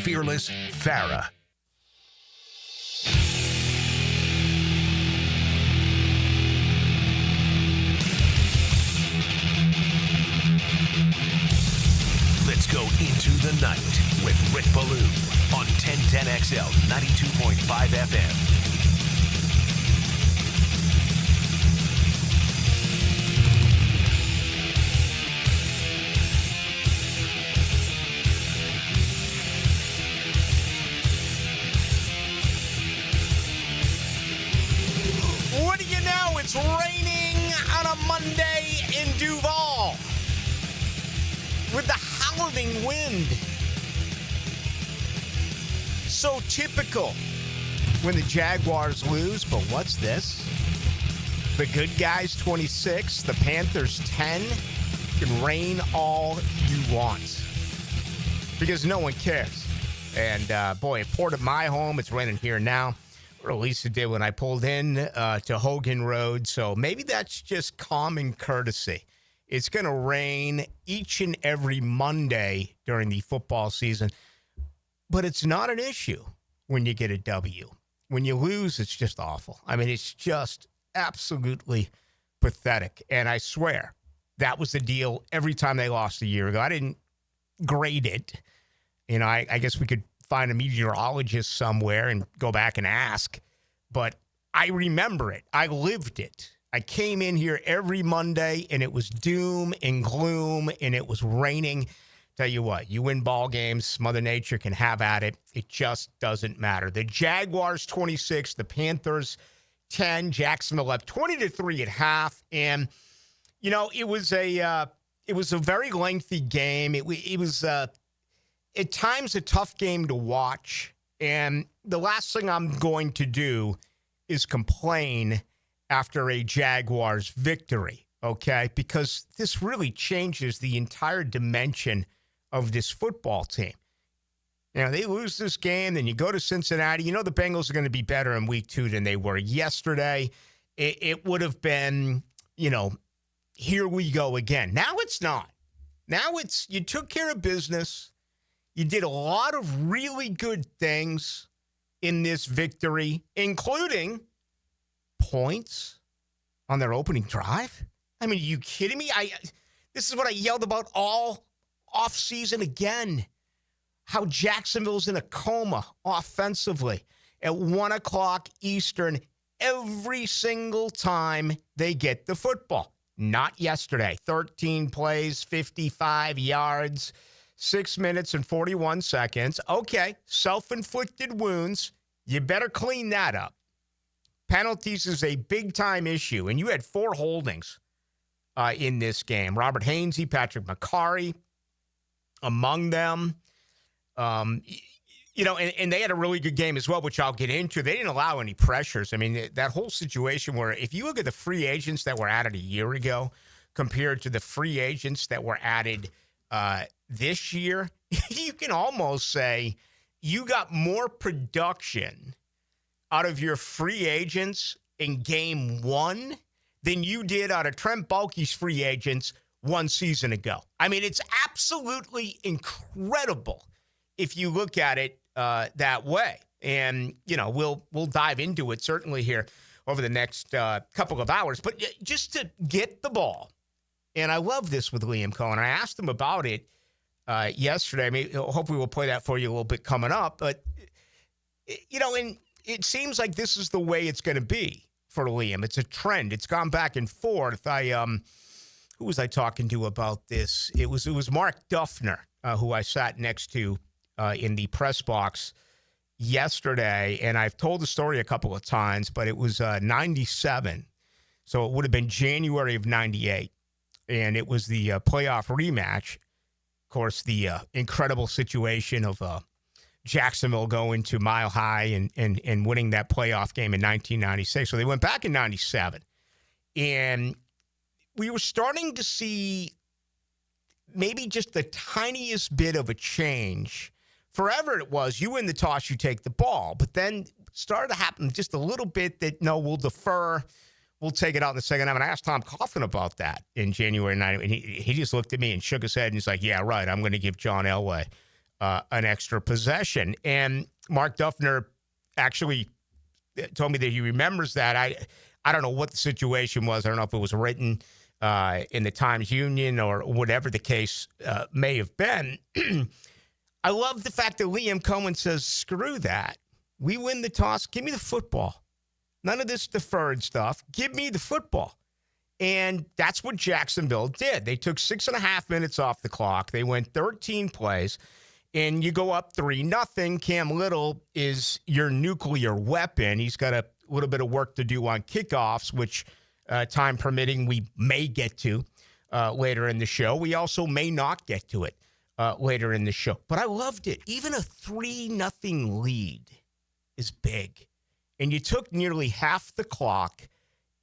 Fearless Farah. Let's go into the night with Rick Ballou on 1010XL 92.5 FM. What do you know? It's raining on a Monday in Duval with the howling wind. So typical when the Jaguars lose, but what's this? The good guys 26, the Panthers 10. You can rain all you want because no one cares. And boy, it poured at my home. It's raining here now. Or at least it did when I pulled in to Hogan Road. So maybe that's just common courtesy. It's going to rain each and every Monday during the football season. But it's not an issue when you get a W. When you lose, it's just awful. I mean, it's just absolutely pathetic. And I swear, that was the deal every time they lost a year ago. I didn't grade it. You know, I guess we could find a meteorologist somewhere and go back and ask. But I remember it. I lived it. I came in here every Monday, and it was doom and gloom, and it was raining. Tell you what, you win ball games, Mother Nature can have at it. It just doesn't matter. The Jaguars 26, the Panthers 10, Jacksonville up 20-3 at half. And, you know, it was a very lengthy game. It was at times a tough game to watch. And the last thing I'm going to do is complain after a Jaguars victory, okay? Because this really changes the entire dimension of this football team. You know, they lose this game, then you go to Cincinnati. You know the Bengals are going to be better in week 2 than they were yesterday. It would have been, you know, here we go again. Now it's not. Now it's you took care of business. You did a lot of really good things in this victory, including points on their opening drive. I mean, are you kidding me? This is what I yelled about all offseason again, how Jacksonville's in a coma offensively at 1 o'clock Eastern every single time they get the football. Not yesterday. 13 plays, 55 yards. 6 minutes and 41 seconds. Okay, self-inflicted wounds. You better clean that up. Penalties is a big-time issue, and you had 4 holdings in this game. Robert Hainsey, Patrick McCarry among them. You know, and they had a really good game as well, which I'll get into. They didn't allow any pressures. I mean, that whole situation where if you look at the free agents that were added a year ago compared to the free agents that were added this year, you can almost say you got more production out of your free agents in game 1 than you did out of Trent Baalke's free agents 1 season ago. I mean, it's absolutely incredible if you look at it that way. And, you know, we'll dive into it certainly here over the next couple of hours. But just to get the ball, and I love this with Liam Cohen. I asked him about it yesterday. I mean, hopefully we'll play that for you a little bit coming up. But, you know, and it seems like this is the way it's going to be for Liam. It's a trend. It's gone back and forth. Who was I talking to about this? It was Mark Duffner, who I sat next to in the press box yesterday. And I've told the story a couple of times, but it was 97. So it would have been January of 98. And it was the playoff rematch. Of course, the incredible situation of Jacksonville going to Mile High and winning that playoff game in 1996. So they went back in 97. And we were starting to see maybe just the tiniest bit of a change. Forever it was, you win the toss, you take the ball. But then started to happen just a little bit that, no, we'll defer. We'll take it out in the second half. And I asked Tom Coughlin about that in January 9th. And he just looked at me and shook his head. And he's like, yeah, right, I'm going to give John Elway an extra possession. And Mark Duffner actually told me that he remembers that. I don't know what the situation was. I don't know if it was written in the Times-Union or whatever the case may have been. I love the fact that Liam Cohen says, screw that. We win the toss. Give me the football. None of this deferred stuff. Give me the football. And that's what Jacksonville did. They took 6.5 minutes off the clock. They went 13 plays, and you go up 3-0. Cam Little is your nuclear weapon. He's got a little bit of work to do on kickoffs, which, time permitting, we may get to later in the show. We also may not get to it later in the show. But I loved it. Even a 3-0 lead is big. And you took nearly half the clock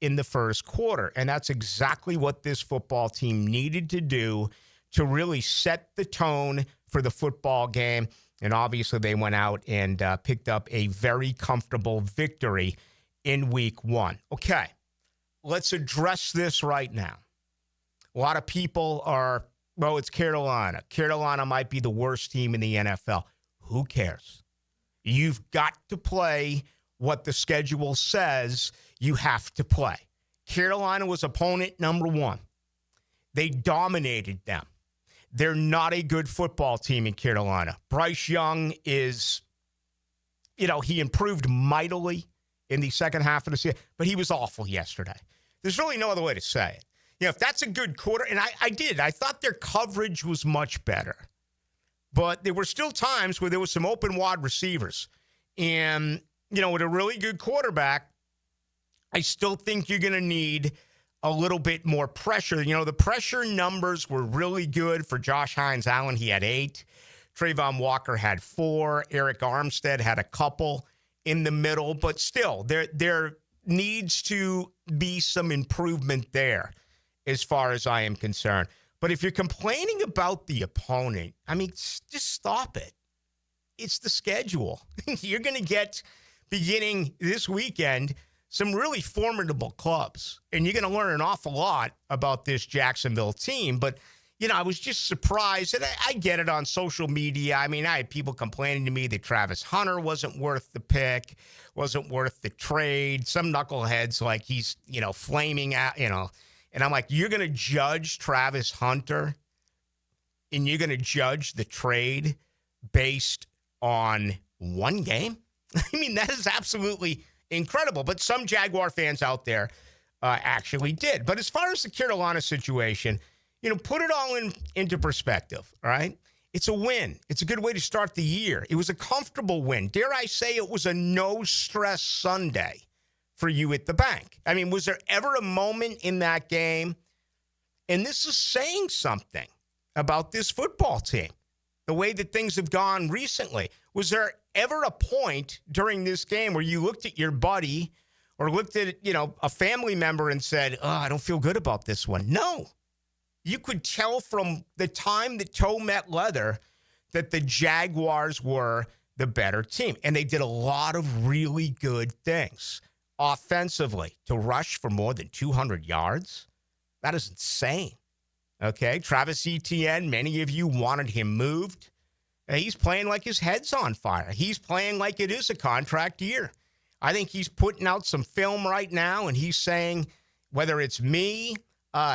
in the first quarter. And that's exactly what this football team needed to do to really set the tone for the football game. And obviously they went out and picked up a very comfortable victory in week 1. Okay, let's address this right now. A lot of people are, well, it's Carolina. Carolina might be the worst team in the NFL. Who cares? You've got to play what the schedule says you have to play. Carolina was opponent number 1. They dominated them. They're not a good football team in Carolina. Bryce Young is, he improved mightily in the second half of the season, but he was awful yesterday. There's really no other way to say it. If that's a good quarter, and I thought their coverage was much better. But there were still times where there was some open wide receivers. And, with a really good quarterback, I still think you're going to need a little bit more pressure. The pressure numbers were really good for Josh Hines-Allen. He had 8. Trayvon Walker had 4. Eric Armstead had a couple in the middle. But still, there needs to be some improvement there as far as I am concerned. But if you're complaining about the opponent, just stop it. It's the schedule. You're going to get, beginning this weekend, some really formidable clubs. And you're going to learn an awful lot about this Jacksonville team. But, I was just surprised. And I get it on social media. I had people complaining to me that Travis Hunter wasn't worth the pick, wasn't worth the trade. Some knuckleheads like he's, flaming out, And I'm like, you're going to judge Travis Hunter and you're going to judge the trade based on one game? That is absolutely incredible. But some Jaguar fans out there actually did. But as far as the Carolina situation, put it all into perspective, all right? It's a win. It's a good way to start the year. It was a comfortable win. Dare I say it was a no-stress Sunday for you at the bank. Was there ever a moment in that game? And this is saying something about this football team, the way that things have gone recently. Was there ever a point during this game where you looked at your buddy or looked at, a family member and said, I don't feel good about this one? No. You could tell from the time that toe met leather that the Jaguars were the better team. And they did a lot of really good things. Offensively, to rush for more than 200 yards, that is insane. Okay, Travis Etienne, many of you wanted him moved. He's playing like his head's on fire. He's playing like it is a contract year. I think he's putting out some film right now, and he's saying, whether it's me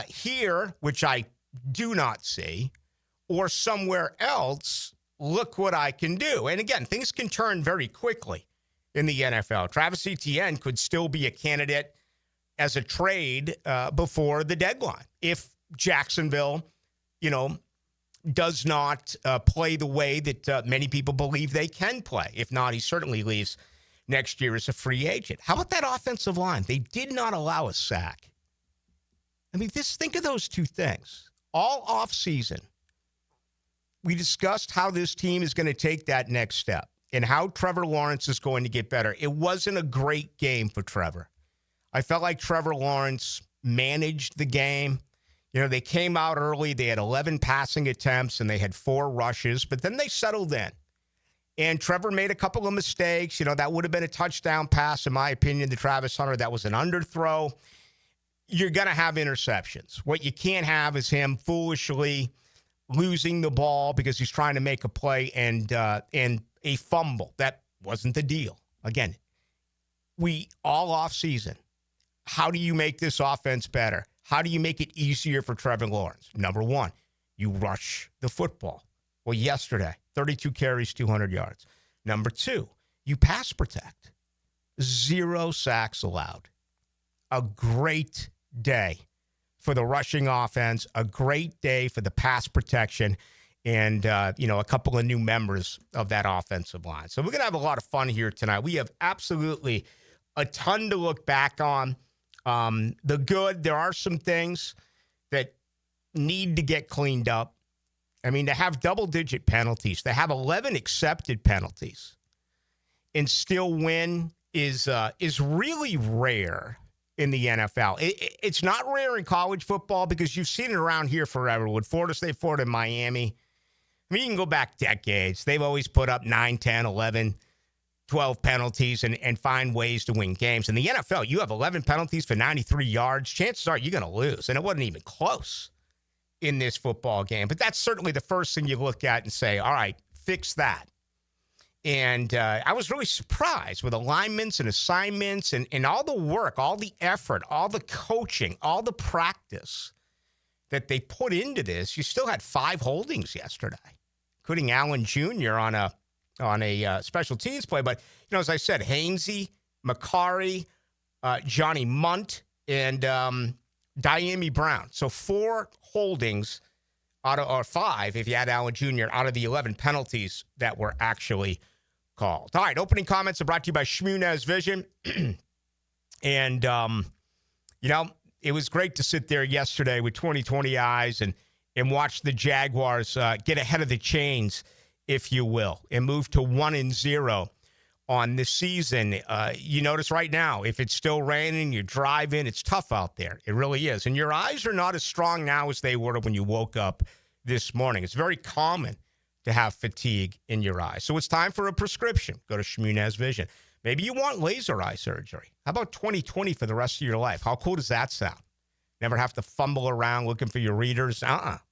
here, which I do not see, or somewhere else, look what I can do. And again, things can turn very quickly in the NFL. Travis Etienne could still be a candidate as a trade before the deadline if Jacksonville, does not play the way that many people believe they can play. If not, he certainly leaves next year as a free agent. How about that offensive line? They did not allow a sack. Just think of those two things. All offseason, we discussed how this team is going to take that next step and how Trevor Lawrence is going to get better. It wasn't a great game for Trevor. I felt like Trevor Lawrence managed the game. They came out early. They had 11 passing attempts, and they had 4 rushes, but then they settled in. And Trevor made a couple of mistakes. That would have been a touchdown pass, in my opinion, to Travis Hunter. That was an underthrow. You're going to have interceptions. What you can't have is him foolishly losing the ball because he's trying to make a play and a fumble. That wasn't the deal. Again, we all offseason, how do you make this offense better? How do you make it easier for Trevor Lawrence? Number one, you rush the football. Well, yesterday, 32 carries, 200 yards. Number two, you pass protect. 0 sacks allowed. A great day for the rushing offense, a great day for the pass protection, and, a couple of new members of that offensive line. So we're going to have a lot of fun here tonight. We have absolutely a ton to look back on. The good, there are some things that need to get cleaned up. I mean, to have double-digit penalties, to have 11 accepted penalties, and still win is really rare in the NFL. It's not rare in college football because you've seen it around here forever with Florida State, Florida, and Miami. I mean, you can go back decades. They've always put up 9, 10, 11, 12 penalties and find ways to win games. In the NFL, you have 11 penalties for 93 yards. Chances are you're going to lose, and it wasn't even close in this football game. But that's certainly the first thing you look at and say, all right, fix that. And I was really surprised with alignments and assignments and all the work, all the effort, all the coaching, all the practice that they put into this. You still had 5 holdings yesterday, including Allen Jr. on a special teams play. But, as I said, Hainsey, Macari, Johnny Munt, and Diami Brown. So 4 holdings or 5, if you add Allen Jr., out of the 11 penalties that were actually called. All right, opening comments are brought to you by Shmunez Vision. And, it was great to sit there yesterday with 20/20 eyes and watch the Jaguars get ahead of the chains, if you will, and move to 1-0 on the season. You notice right now, if it's still raining, you're driving, it's tough out there. It really is. And your eyes are not as strong now as they were when you woke up this morning. It's very common to have fatigue in your eyes. So it's time for a prescription. Go to Shmunez Vision. Maybe you want laser eye surgery. How about 20/20 for the rest of your life? How cool does that sound? Never have to fumble around looking for your readers.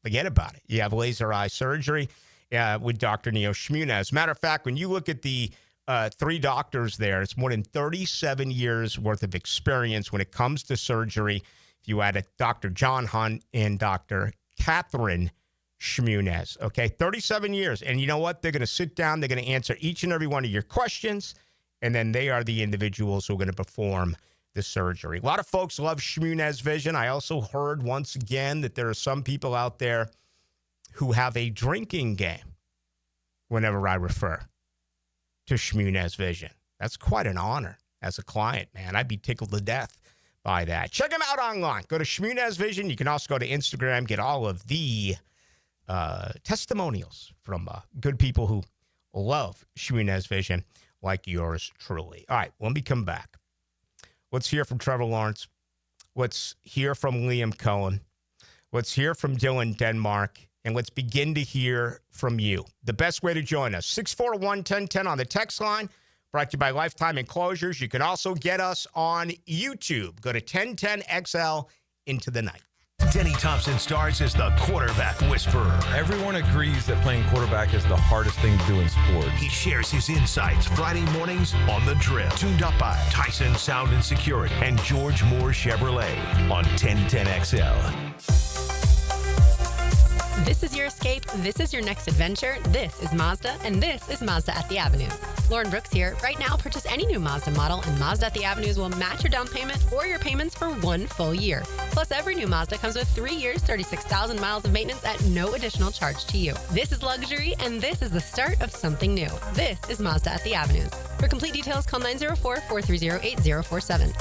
Forget about it. You have laser eye surgery with Dr. Neo Shmunez. Matter of fact, when you look at the 3 doctors there, it's more than 37 years worth of experience when it comes to surgery. If you add Dr. John Hunt and Dr. Catherine Shmunez, okay, 37 years. And you know what? They're going to sit down. They're going to answer each and every one of your questions. And then they are the individuals who are going to perform the surgery. A lot of folks love Shmunez Vision. I also heard once again that there are some people out there who have a drinking game whenever I refer to Shmunez Vision. That's quite an honor as a client, man. I'd be tickled to death by that. Check them out online. Go to Shmunez Vision. You can also go to Instagram, get all of the testimonials from good people who love Shmunez Vision like yours truly. All right, when we come back, let's hear from Trevor Lawrence. Let's hear from Liam Cohen. Let's hear from Dylan Denmark. And let's begin to hear from you. The best way to join us, 641-1010 on the text line, brought to you by Lifetime Enclosures. You can also get us on YouTube. Go to 1010XL into the night. Denny Thompson stars as the quarterback whisperer. Everyone agrees that playing quarterback is the hardest thing to do in sports. He shares his insights Friday mornings on The Drill. Tuned up by Tyson Sound and Security and George Moore Chevrolet on 1010XL. This is your escape. This is your next adventure. This is Mazda, and this is Mazda at the Avenues. Lauren Brooks here. Right now, purchase any new Mazda model, and Mazda at the Avenues will match your down payment or your payments for 1 full year. Plus, every new Mazda comes with 3 years, 36,000 miles of maintenance at no additional charge to you. This is luxury, and this is the start of something new. This is Mazda at the Avenues. For complete details, call 904-430-8047.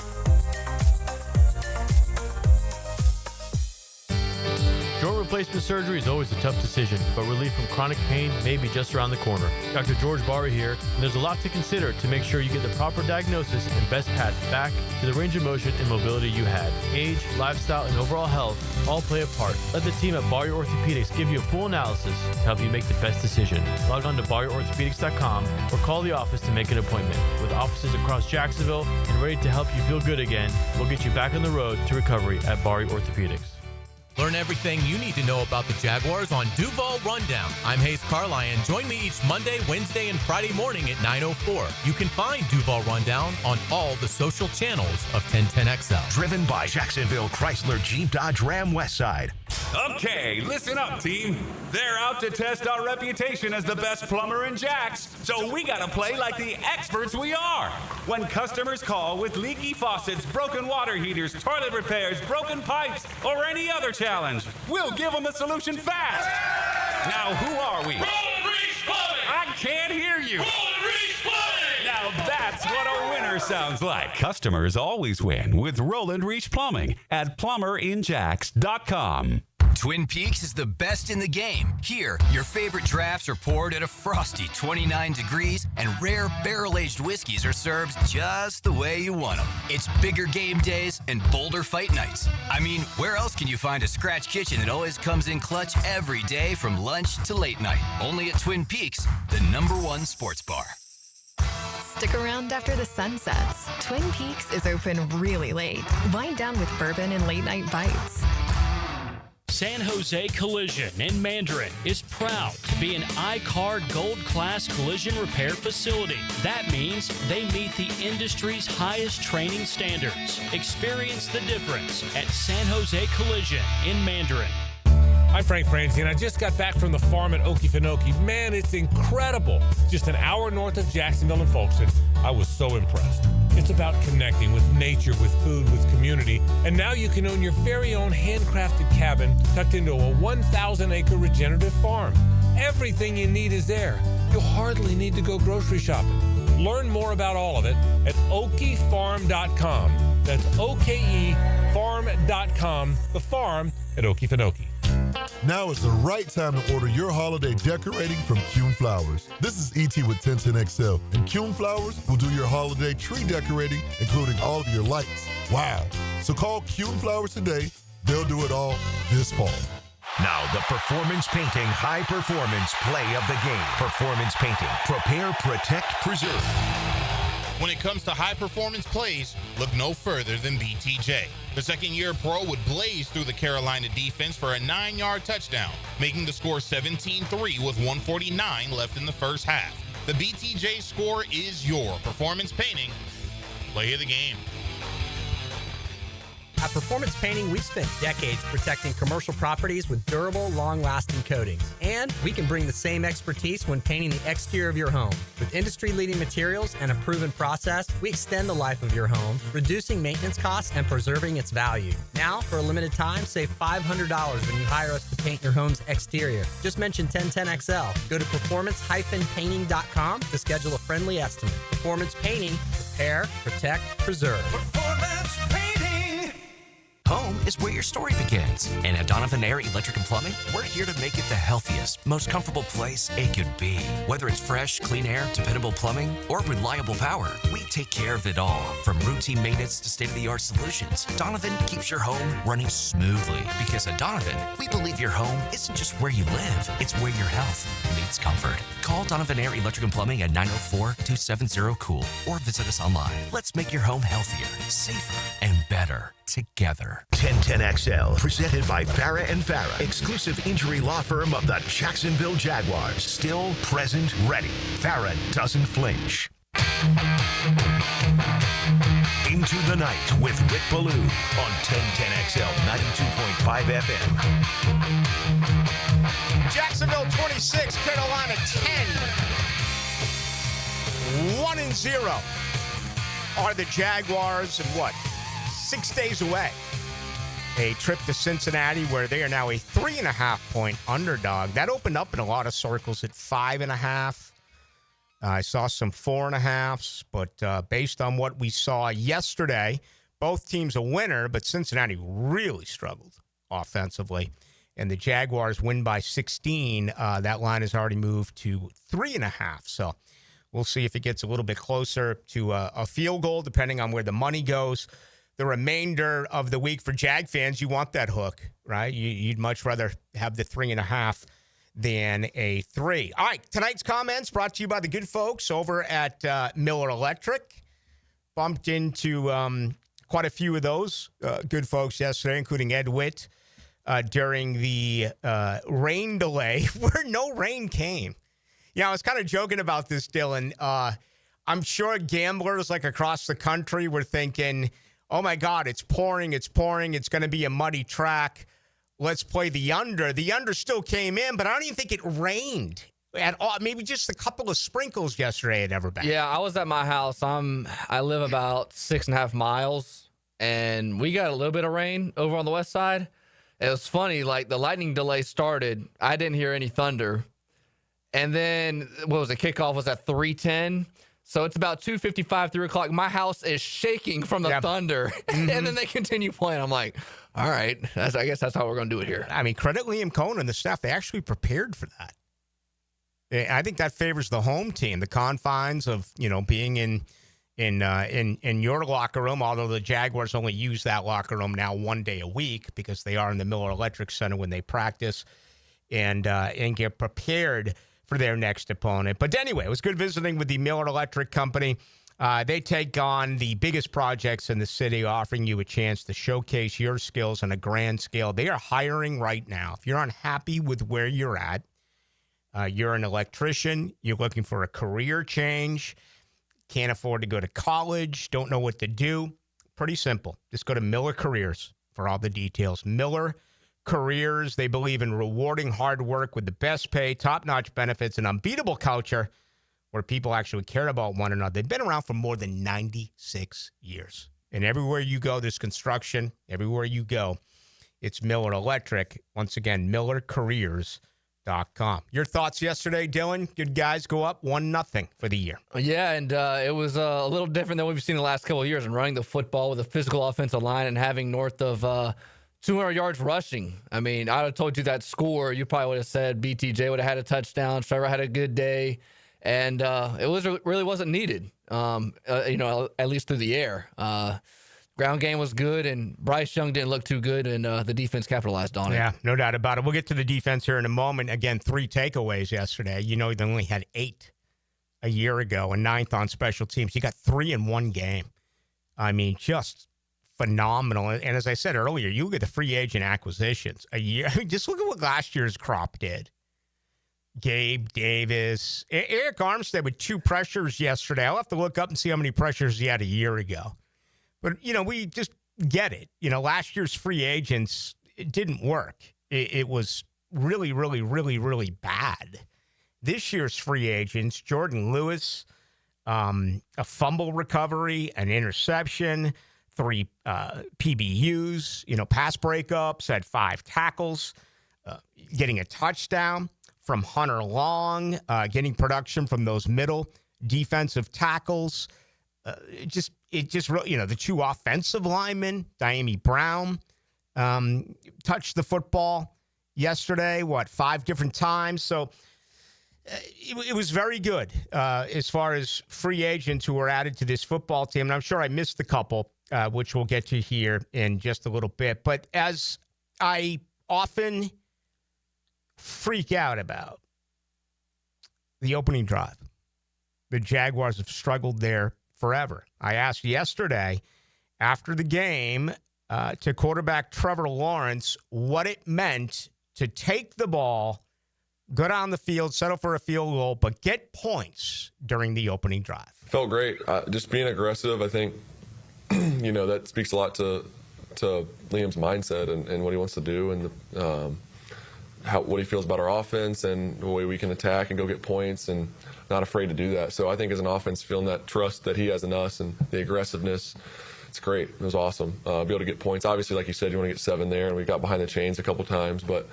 Joint replacement surgery is always a tough decision, but relief from chronic pain may be just around the corner. Dr. George Barry here, and there's a lot to consider to make sure you get the proper diagnosis and best path back to the range of motion and mobility you had. Age, lifestyle, and overall health all play a part. Let the team at Barry Orthopedics give you a full analysis to help you make the best decision. Log on to BarryOrthopedics.com or call the office to make an appointment. With offices across Jacksonville and ready to help you feel good again, we'll get you back on the road to recovery at Barry Orthopedics. Learn everything you need to know about the Jaguars on Duval Rundown. I'm Hayes Carlyon. Join me each Monday, Wednesday, and Friday morning at 9:04. You can find Duval Rundown on all the social channels of 1010XL. Driven by Jacksonville Chrysler Jeep Dodge Ram Westside. Okay, listen up, team. They're out to test our reputation as the best plumber in Jacks, so we gotta play like the experts we are. When customers call with leaky faucets, broken water heaters, toilet repairs, broken pipes, or any other challenge, we'll give them the solution fast. Now, who are we? Roland Reese Plumbing! I can't hear you. Roland Reese Plumbing! Now that's what a winner sounds like. Customers always win with Roland Reese Plumbing at plumberinjacks.com. Twin Peaks is the best in the game. Here, your favorite drafts are poured at a frosty 29 degrees, and rare barrel-aged whiskeys are served just the way you want them. It's bigger game days and bolder fight nights. I mean, where else can you find a scratch kitchen that always comes in clutch every day from lunch to late night? Only at Twin Peaks, the #1 sports bar. Stick around after the sun sets. Twin Peaks is open really late. Wind down with bourbon and late-night bites. San Jose Collision in Mandarin is proud to be an I-CARD Gold Class collision repair facility. That means they meet the industry's highest training standards. Experience the difference at San Jose Collision in Mandarin. I'm Frank Franzine. I just got back from the farm at Okefenokee. Man, it's incredible. Just an hour north of Jacksonville and Folkestone. I was so impressed. It's about connecting with nature, with food, with community. And now you can own your very own handcrafted cabin tucked into a 1,000-acre regenerative farm. Everything you need is there. You'll hardly need to go grocery shopping. Learn more about all of it at okefarm.com. That's OKEfarm.com, the farm at Okefenokee. Now is the right time to order your holiday decorating from Kuhn Flowers. This is ET with 1010XL, and Kuhn Flowers will do your holiday tree decorating, including all of your lights. Wow. So call Kuhn Flowers today. They'll do it all this fall. Now, the Performance Painting High Performance Play of the Game. Performance Painting. Prepare, protect, preserve. When it comes to high-performance plays, look no further than BTJ. The second-year pro would blaze through the Carolina defense for a 9-yard touchdown, making the score 17-3 with 1:49 left in the first half. The BTJ score is your performance painting play of the game. At Performance Painting, we've spent decades protecting commercial properties with durable, long-lasting coatings. And we can bring the same expertise when painting the exterior of your home. With industry-leading materials and a proven process, we extend the life of your home, reducing maintenance costs and preserving its value. Now, for a limited time, save $500 when you hire us to paint your home's exterior. Just mention 1010XL. Go to performancepainting.com to schedule a friendly estimate. Performance Painting. Repair, protect, preserve. Performance Painting! Home is where your story begins. And at Donovan Air Electric and Plumbing, we're here to make it the healthiest, most comfortable place it could be. Whether it's fresh, clean air, dependable plumbing, or reliable power, we take care of it all. From routine maintenance to state-of-the-art solutions, Donovan keeps your home running smoothly. Because at Donovan, we believe your home isn't just where you live, it's where your health meets comfort. Call Donovan Air Electric and Plumbing at 904-270-COOL or visit us online. Let's make your home healthier, safer, and better together. 1010XL, presented by Farah and Farah, exclusive injury law firm of the Jacksonville Jaguars. Still, present, ready. Farah doesn't flinch. Into the night with Rick Ballou on 1010XL 92.5 FM. Jacksonville 26, Carolina 10. 1-0 are the Jaguars, and what? 6 days away. A trip to Cincinnati where they are now a 3.5-point underdog. That opened up in a lot of circles at 5.5. I saw some 4.5s, but based on what we saw yesterday, both teams a winner, but Cincinnati really struggled offensively. And the Jaguars win by 16. That line has already moved to 3.5. So we'll see if it gets a little bit closer to a field goal, depending on where the money goes. The remainder of the week for Jag fans, you want that hook, right? You'd much rather have the 3.5 than a 3. All right, tonight's comments brought to you by the good folks over at Miller Electric. Bumped into quite a few of those good folks yesterday, including Ed Witt during the rain delay where no rain came. Yeah, I was kind of joking about this, Dylan. I'm sure gamblers like across the country were thinking, oh, my God, it's pouring. It's going to be a muddy track. Let's play the under. The under still came in, but I don't even think it rained at all. Maybe just a couple of sprinkles yesterday at Everbank. Yeah, I was at my house. I live about 6.5 miles, and we got a little bit of rain over on the west side. It was funny, like the lightning delay started. I didn't hear any thunder. And then, kickoff was at 3:10. So it's about 2:55, 3 o'clock. My house is shaking from the thunder. Mm-hmm. And then they continue playing. I'm like, all right, I guess that's how we're going to do it here. I mean, credit Liam Cohen and the staff. They actually prepared for that. I think that favors the home team, the confines of, being in your locker room, although the Jaguars only use that locker room now one day a week because they are in the Miller Electric Center when they practice and get prepared for their next opponent. But anyway, it was good visiting with the Miller Electric Company. They take on the biggest projects in the city, offering you a chance to showcase your skills on a grand scale. They are hiring right now. If you're unhappy with where you're at, you're an electrician, you're looking for a career change, can't afford to go to college, don't know what to do, pretty simple. Just go to Miller Careers for all the details. Miller Careers, they believe in rewarding hard work with the best pay, top-notch benefits, and unbeatable culture where people actually care about one another. They've been around for more than 96 years. And everywhere you go, there's construction. Everywhere you go, it's Miller Electric. Once again, millercareers.com. Your thoughts yesterday, Dylan? Good guys go up 1-0 for the year. Yeah, and it was a little different than what we've seen the last couple of years in running the football with a physical offensive line and having north of 200 yards rushing. I mean, I would have told you that score. You probably would have said BTJ would have had a touchdown. Trevor had a good day. And it really wasn't needed, at least through the air. Ground game was good, and Bryce Young didn't look too good, and the defense capitalized on it. Yeah, no doubt about it. We'll get to the defense here in a moment. Again, 3 takeaways yesterday. They only had 8 a year ago, and 9th on special teams. You got 3 in one game. I mean, just phenomenal. And as I said earlier, you look at the free agent acquisitions a year. I mean, just look at what last year's crop did. Gabe Davis, Eric Armstead with 2 pressures yesterday. I'll have to look up and see how many pressures he had a year ago. But, we just get it. Last year's free agents, it didn't work. It was really, really, really, really bad. This year's free agents, Jordan Lewis, a fumble recovery, an interception, 3 PBUs, pass breakups, had 5 tackles, getting a touchdown from Hunter Long, getting production from those middle defensive tackles. It just the 2 offensive linemen, Diami Brown, touched the football yesterday, 5 different times. So it was very good as far as free agents who were added to this football team. And I'm sure I missed a couple, which we'll get to here in just a little bit. But as I often freak out about the opening drive, the Jaguars have struggled there forever. I asked yesterday after the game to quarterback Trevor Lawrence what it meant to take the ball, go down the field, settle for a field goal, but get points during the opening drive. Felt great. Just being aggressive, I think, that speaks a lot to Liam's mindset and what he wants to do and what he feels about our offense and the way we can attack and go get points and not afraid to do that. So I think as an offense, feeling that trust that he has in us and the aggressiveness, it's great. It was awesome. Be able to get points. Obviously, like you said, you want to get 7 there, and we got behind the chains a couple times. But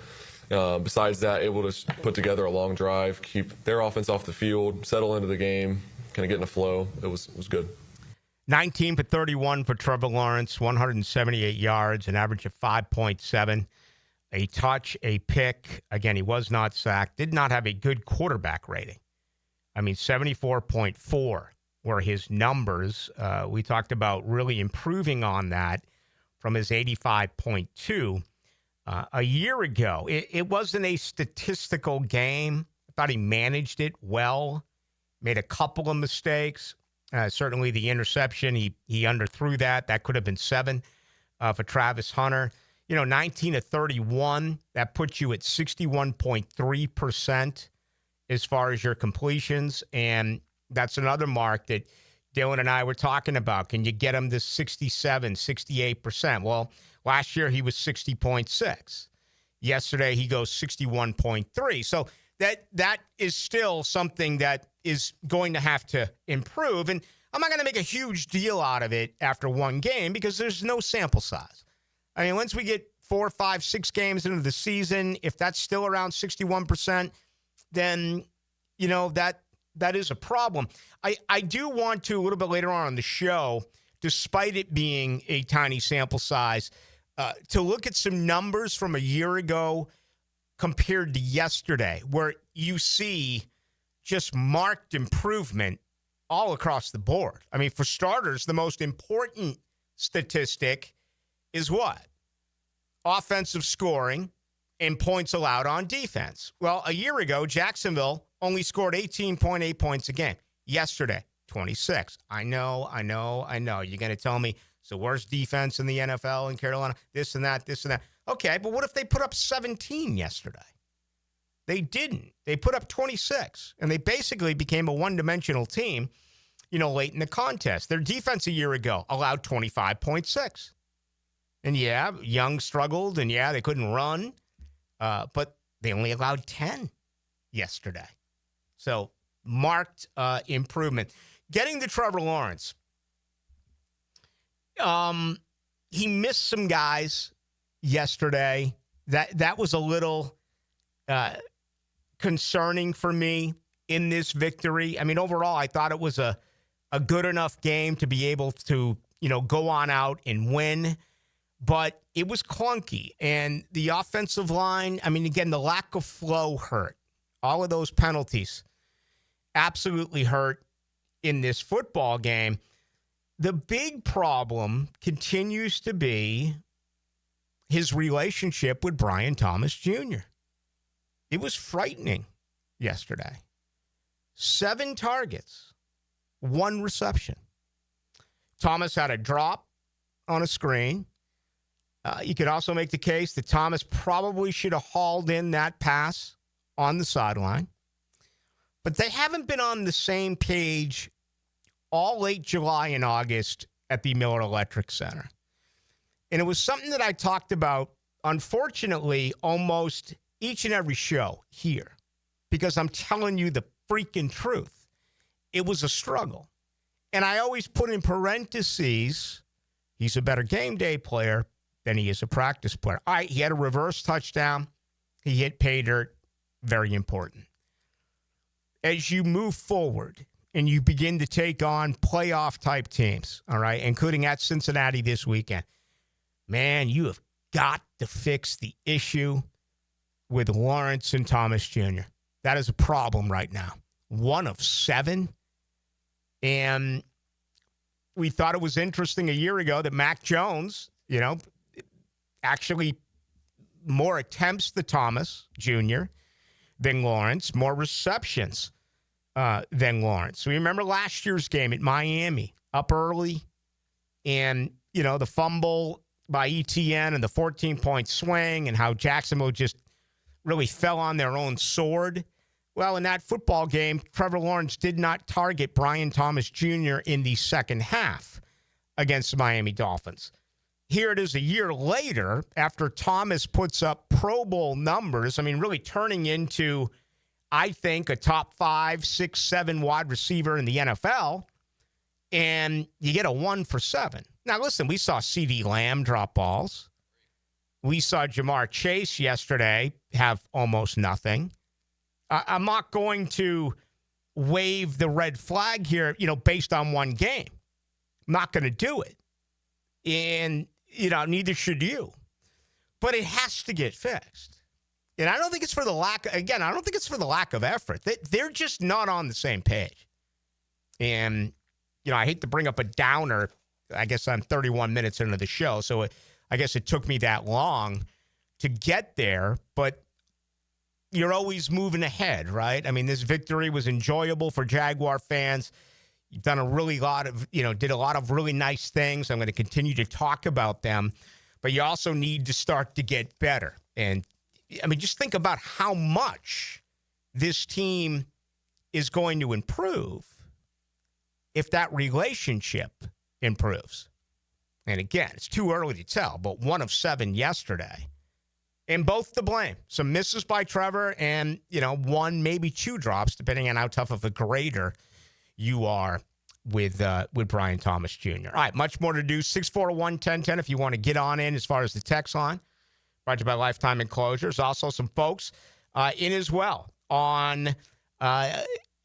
besides that, able to put together a long drive, keep their offense off the field, settle into the game, kind of get in a flow. It was good. 19 for 31 for Trevor Lawrence, 178 yards, an average of 5.7. A touch, a pick. Again, he was not sacked. Did not have a good quarterback rating. 74.4 were his numbers. We talked about really improving on that from his 85.2 a year ago. It wasn't a statistical game. I thought he managed it well, made a couple of mistakes. Certainly the interception, he underthrew that. That could have been 7 for Travis Hunter. 19 of 31. That puts you at 61.3% as far as your completions. And that's another mark that Dylan and I were talking about. Can you get him to 67, 68%? Well, last year he was 60.6. Yesterday he goes 61.3. So that is still something that is going to have to improve. And I'm not going to make a huge deal out of it after one game because there's no sample size. I mean, once we get 4, 5, 6 games into the season, if that's still around 61%, then, that is a problem. I do want to, a little bit later on the show, despite it being a tiny sample size, to look at some numbers from a year ago compared to yesterday, where you see just marked improvement all across the board. I mean, for starters, the most important statistic is what? Offensive scoring and points allowed on defense. Well, a year ago, Jacksonville only scored 18.8 points a game. Yesterday, 26. I know. You're going to tell me it's the worst defense in the NFL in Carolina, this and that. Okay, but what if they put up 17 yesterday? They didn't. They put up 26, and they basically became a one-dimensional team, late in the contest. Their defense a year ago allowed 25.6. And, yeah, Young struggled, and, yeah, they couldn't run, but they only allowed 10 yesterday. So, marked improvement. Getting to Trevor Lawrence, he missed some guys yesterday. That was a little concerning for me in this victory. I mean, overall, I thought it was a good enough game to be able to, go on out and win. But it was clunky. And the offensive line, I mean, again, the lack of flow hurt. All of those penalties absolutely hurt in this football game. The big problem continues to be his relationship with Brian Thomas Jr. It was frightening yesterday. 7 targets, 1 reception. Thomas had a drop on a screen. You could also make the case that Thomas probably should have hauled in that pass on the sideline. But they haven't been on the same page all late July and August at the Miller Electric Center. And it was something that I talked about, unfortunately, almost each and every show here. Because I'm telling you the freaking truth. It was a struggle. And I always put in parentheses, he's a better game day player than he is a practice player. All right, he had a reverse touchdown. He hit pay dirt. Very important. As you move forward and you begin to take on playoff-type teams, all right, including at Cincinnati this weekend, man, you have got to fix the issue with Lawrence and Thomas Jr. That is a problem right now. 1 of 7. And we thought it was interesting a year ago that Mac Jones, actually more attempts to Thomas Jr. than Lawrence, more receptions than Lawrence. So remember last year's game at Miami, up early, and, the fumble by ETN and the 14-point swing and how Jacksonville just really fell on their own sword. Well, in that football game, Trevor Lawrence did not target Brian Thomas Jr. in the second half against the Miami Dolphins. Here it is a year later, after Thomas puts up Pro Bowl numbers, I mean, really turning into, I think, a top 5, 6, 7 wide receiver in the NFL, and you get a 1 for 7. Now, listen, we saw CeeDee Lamb drop balls. We saw Jamar Chase yesterday have almost nothing. I'm not going to wave the red flag here, based on one game. I'm not going to do it. And, neither should you. But it has to get fixed. And I don't think it's for the lack of effort. They're just not on the same page. And, I hate to bring up a downer. I guess I'm 31 minutes into the show, so I guess it took me that long to get there. But you're always moving ahead, right? I mean, this victory was enjoyable for Jaguar fans. You've done did a lot of really nice things. I'm going to continue to talk about them. but you also need to start to get better. And, I mean, just think about how much this team is going to improve if that relationship improves. And again, it's too early to tell, but 1 of 7 yesterday. And both to blame. Some misses by Trevor and, 1, maybe 2 drops, depending on how tough of a grader you are with Brian Thomas Jr. All right, much more to do. 641-1010 if you want to get on in as far as the text line. Brought to you by Lifetime Enclosures. Also some folks in as well on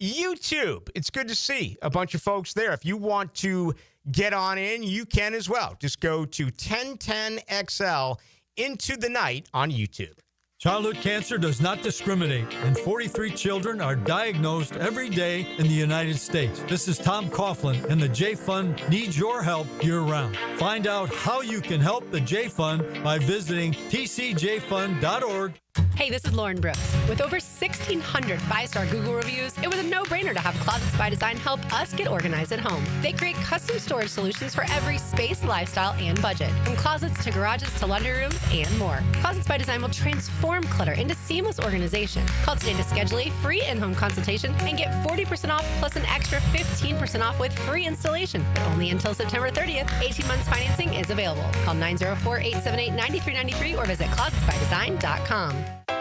YouTube. It's good to see a bunch of folks there. If you want to get on in, you can as well. Just go to 1010XL Into the Night on YouTube. Childhood cancer does not discriminate, and 43 children are diagnosed every day in the United States. This is Tom Coughlin, and the J Fund needs your help year-round. Find out how you can help the J Fund by visiting tcjfund.org. Hey, this is Lauren Brooks. With over 1,600 5-star Google reviews, it was a no-brainer to have Closets by Design help us get organized at home. They create custom storage solutions for every space, lifestyle, and budget. From closets to garages to laundry rooms and more. Closets by Design will transform clutter into seamless organization. Call today to schedule a free in-home consultation and get 40% off plus an extra 15% off with free installation. But only until September 30th. 18 months financing is available. Call 904-878-9393 or visit closetsbydesign.com.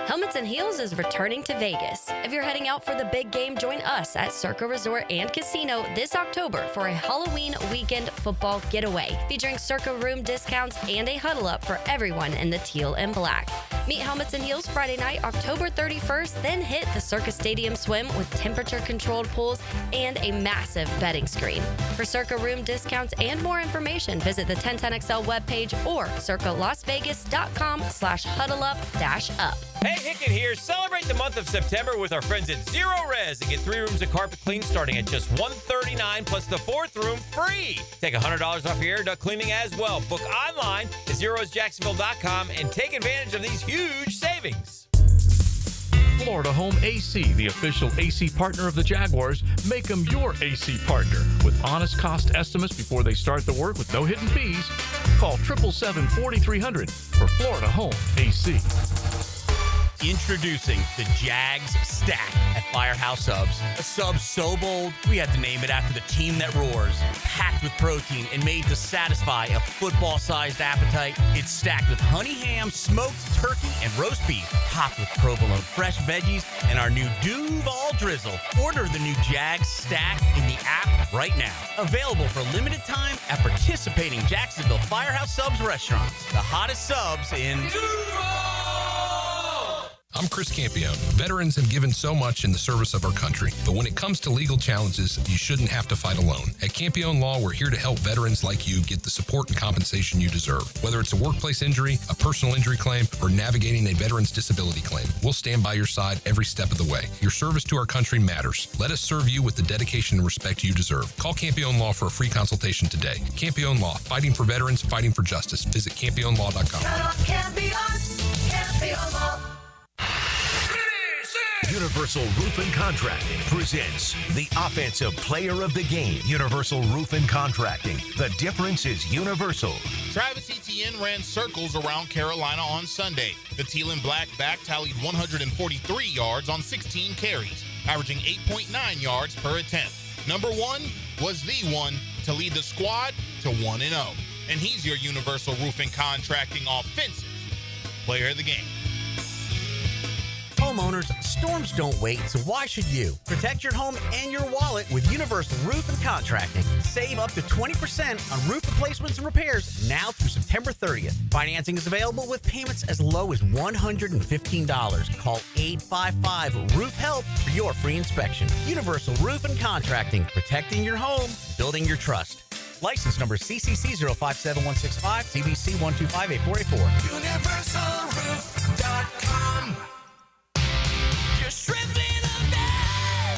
Helmets and Heels is returning to Vegas. If you're heading out for the big game, join us at Circa Resort and Casino this October for a Halloween weekend football getaway, featuring Circa room discounts and a huddle up for everyone in the teal and black. Meet Helmets and Heels Friday night, October 31st, then hit the Circa Stadium Swim with temperature-controlled pools and a massive betting screen. For Circa room discounts and more information, visit the 1010XL webpage or circalasvegas.com/huddleup-up. Hey, Hickett here. Celebrate the month of September with our friends at Zero Res and get 3 rooms of carpet clean starting at just $139 plus the 4th room free. Take $100 off your air duct cleaning as well. Book online at zerosjacksonville.com and take advantage of these huge savings. Florida Home AC, the official AC partner of the Jaguars. Make them your AC partner with honest cost estimates before they start the work with no hidden fees. Call 777-4300 for Florida Home AC. Introducing the Jags Stack at Firehouse Subs. A sub so bold, we had to name it after the team that roars. Packed with protein and made to satisfy a football-sized appetite. It's stacked with honey ham, smoked turkey, and roast beef. Topped with provolone fresh veggies and our new Duval Drizzle. Order the new Jags Stack in the app right now. Available for limited time at participating Jacksonville Firehouse Subs restaurants. The hottest subs in Duval! I'm Chris Campione. Veterans have given so much in the service of our country, but when it comes to legal challenges, you shouldn't have to fight alone. At Campione Law, we're here to help veterans like you get the support and compensation you deserve. Whether it's a workplace injury, a personal injury claim, or navigating a veteran's disability claim, we'll stand by your side every step of the way. Your service to our country matters. Let us serve you with the dedication and respect you deserve. Call Campione Law for a free consultation today. Campione Law, fighting for veterans, fighting for justice. Visit CampioneLaw.com. Campione Law. Universal Roof and Contracting presents the Offensive Player of the Game. Universal Roof and Contracting. The difference is universal. Travis Etienne ran circles around Carolina on Sunday. The teal and black back tallied 143 yards on 16 carries, averaging 8.9 yards per attempt. Number 1 was the one to lead the squad to 1-0. And he's your Universal Roof and Contracting Offensive Player of the Game. Homeowners, storms don't wait, so why should you? Protect your home and your wallet with Universal Roof and Contracting. Save up to 20% on roof replacements and repairs now through September 30th. Financing is available with payments as low as $115. Call 855-ROOF-HELP for your free inspection. Universal Roof and Contracting, protecting your home, building your trust. License number CCC 057165, CBC 1258484. UniversalRoof.com.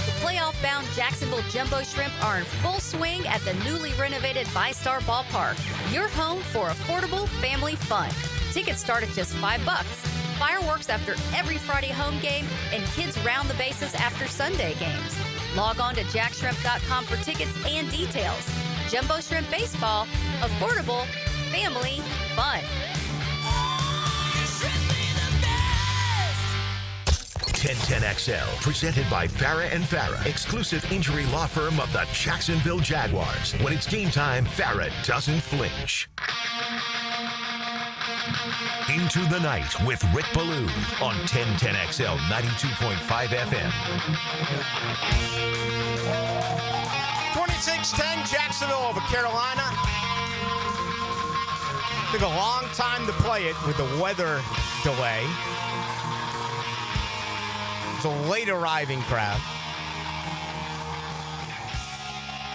The playoff-bound Jacksonville Jumbo Shrimp are in full swing at the newly renovated VyStar Ballpark. Your home for affordable family fun. Tickets start at just $5. Fireworks after every Friday home game, and kids round the bases after Sunday games. Log on to jackshrimp.com for tickets and details. Jumbo Shrimp Baseball, affordable family fun. 1010XL, presented by Farah and Farah, exclusive injury law firm of the Jacksonville Jaguars. When it's game time, Farah doesn't flinch. Into the Night with Rick Ballou on 1010XL 92.5 FM. 26-10 Jacksonville over Carolina. Took a long time to play it with the weather delay. It's a late arriving crowd.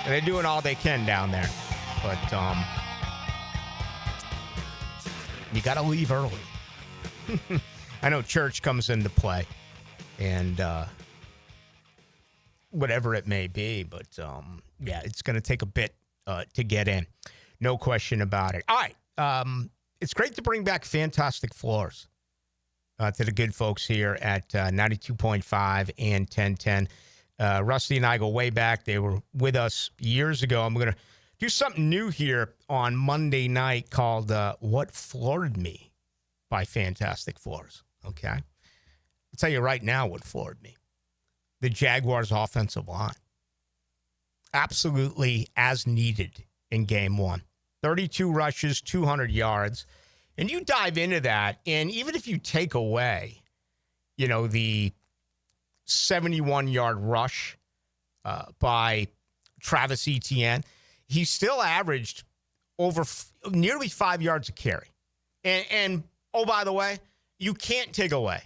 And they're doing all they can down there. But you got to leave early. I know church comes into play. And whatever it may be. But, yeah, it's going to take a bit to get in. No question about it. All right. It's great to bring back Fantastic Floors to the good folks here at 92.5 and 1010. Rusty and I go way back. They were with us years ago. I'm going to do something new here on Monday night called What Floored Me by Fantastic Floors. Okay? I'll tell you right now what floored me. The Jaguars' offensive line. Absolutely as needed in game one. 32 rushes, 200 yards. And you dive into that, and even if you take away, the 71-yard rush by Travis Etienne, he still averaged over nearly 5 yards a carry. And oh, by the way, you can't take away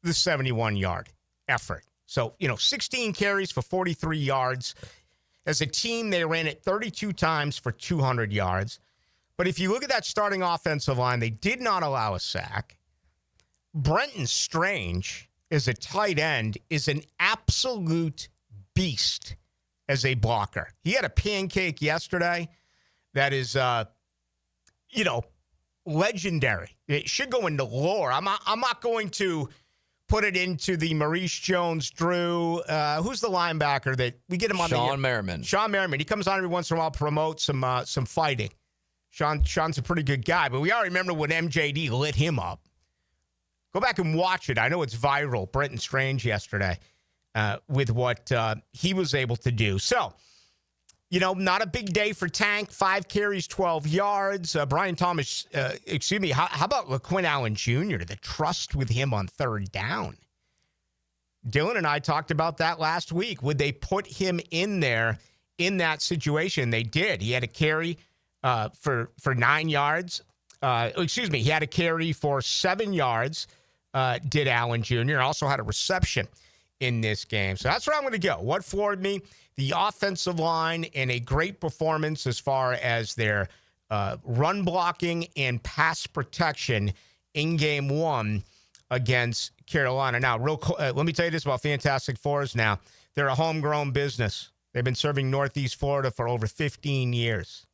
the 71-yard effort. So, 16 carries for 43 yards. As a team, they ran it 32 times for 200 yards. But if you look at that starting offensive line, they did not allow a sack. Brenton Strange, as a tight end, is an absolute beast as a blocker. He had a pancake yesterday that is, legendary. It should go into lore. I'm not going to put it into the Maurice Jones-Drew. Who's the linebacker that we get him on? Sean Merriman. Sean Merriman. He comes on every once in a while, promote some fighting. Sean's a pretty good guy, but we all remember when MJD lit him up. Go back and watch it. I know it's viral. Brenton Strange yesterday with what he was able to do. So, not a big day for Tank. 5 carries, 12 yards. Brian Thomas, how about LaQuinn Allen Jr., the trust with him on third down? Dylan and I talked about that last week. Would they put him in there in that situation? They did. He had a carry for 9 yards. He had a carry for 7 yards, did Allen Jr. Also had a reception in this game. So that's where I'm going to go. What floored me? The offensive line and a great performance as far as their run blocking and pass protection in game one against Carolina. Now, let me tell you this about Fantastic Fours now. They're a homegrown business. They've been serving Northeast Florida for over 15 years.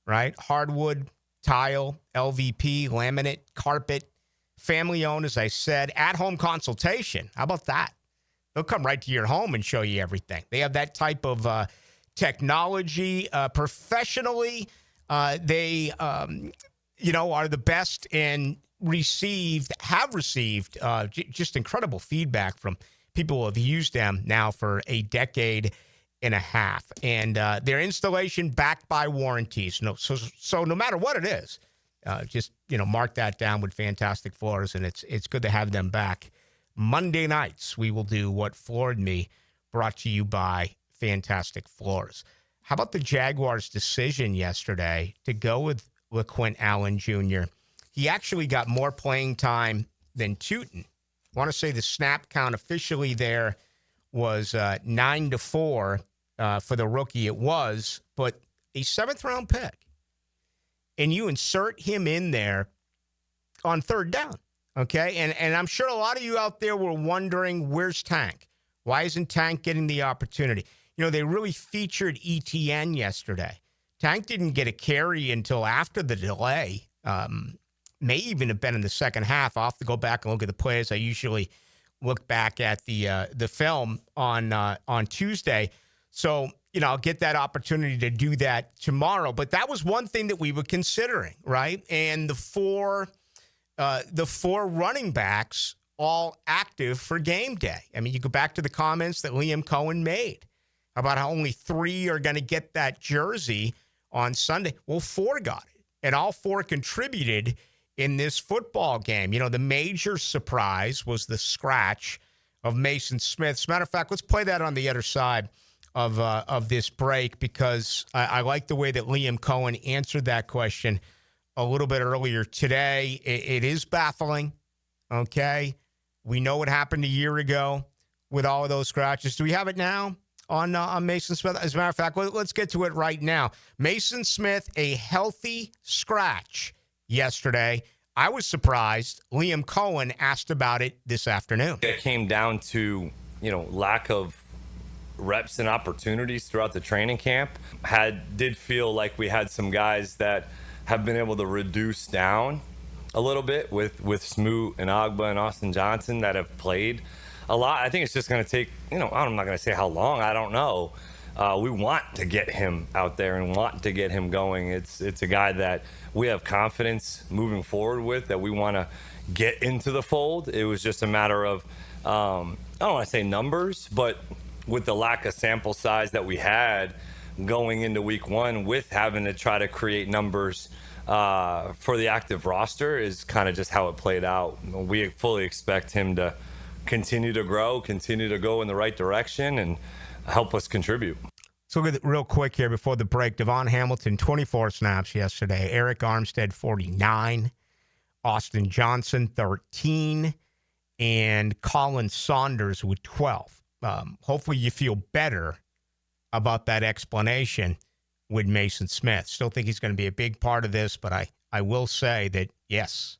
Right? Hardwood, tile, LVP, laminate, carpet, family-owned, as I said, at-home consultation. How about that? They'll come right to your home and show you everything. They have that type of technology professionally. They, are the best and have received just incredible feedback from people who have used them now for a decade and a half, and their installation backed by warranties. So no matter what it is, just mark that down with Fantastic Floors, and it's good to have them back. Monday nights we will do What Floored Me, brought to you by Fantastic Floors. How about the Jaguars' decision yesterday to go with LaQuinn Allen Jr.? He actually got more playing time than Tootin. I want to say the snap count officially there was 9-4 for the rookie. It was, but a 7th-round pick. And you insert him in there on third down, okay? And I'm sure a lot of you out there were wondering, where's Tank? Why isn't Tank getting the opportunity? They really featured Etienne yesterday. Tank didn't get a carry until after the delay. May even have been in the second half. I'll have to go back and look at the plays. I usually look back at the film on Tuesday. So, I'll get that opportunity to do that tomorrow. But that was one thing that we were considering, right? And the four running backs all active for game day. I mean, you go back to the comments that Liam Cohen made about how only 3 are going to get that jersey on Sunday. Well, 4 got it, and all 4 contributed in this football game. You know, the major surprise was the scratch of Mason Smith. As a matter of fact, let's play that on the other side of this break, because I like the way that Liam Cohen answered that question a little bit earlier today. It is baffling, okay? We know what happened a year ago with all of those scratches. Do we have it now on Mason Smith? As a matter of fact, let's get to it right now. Mason Smith, a healthy scratch yesterday. I was surprised. Liam Cohen asked about it this afternoon. It came down to, lack of reps and opportunities throughout the training camp. Did feel like we had some guys that have been able to reduce down a little bit with Smoot and Agba and Austin Johnson that have played a lot. I think it's just going to take, I'm not going to say how long. I don't know. We want to get him out there and want to get him going. It's a guy that we have confidence moving forward with, that we want to get into the fold. It was just a matter of, I don't want to say numbers, but with the lack of sample size that we had going into week 1 with having to try to create numbers for the active roster is kind of just how it played out. We fully expect him to continue to grow, continue to go in the right direction, and help us contribute. So look at it real quick here before the break. Devon Hamilton, 24 snaps yesterday. Eric Armstead, 49. Austin Johnson, 13. And Colin Saunders with 12. Hopefully you feel better about that explanation with Mason Smith. Still think he's going to be a big part of this, but I will say that, yes,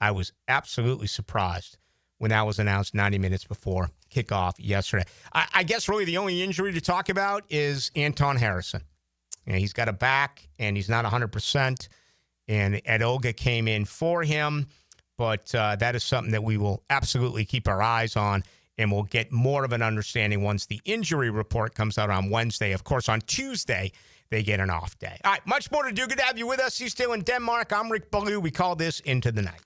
I was absolutely surprised when that was announced 90 minutes before kickoff yesterday. I guess really the only injury to talk about is Anton Harrison. He's got a back, and he's not 100%, and Ed Olga came in for him, but that is something that we will absolutely keep our eyes on, and we'll get more of an understanding once the injury report comes out on Wednesday. Of course, on Tuesday, they get an off day. All right, much more to do. Good to have you with us. He's still in Denmark. I'm Rick Ballou. We call this Into the Night.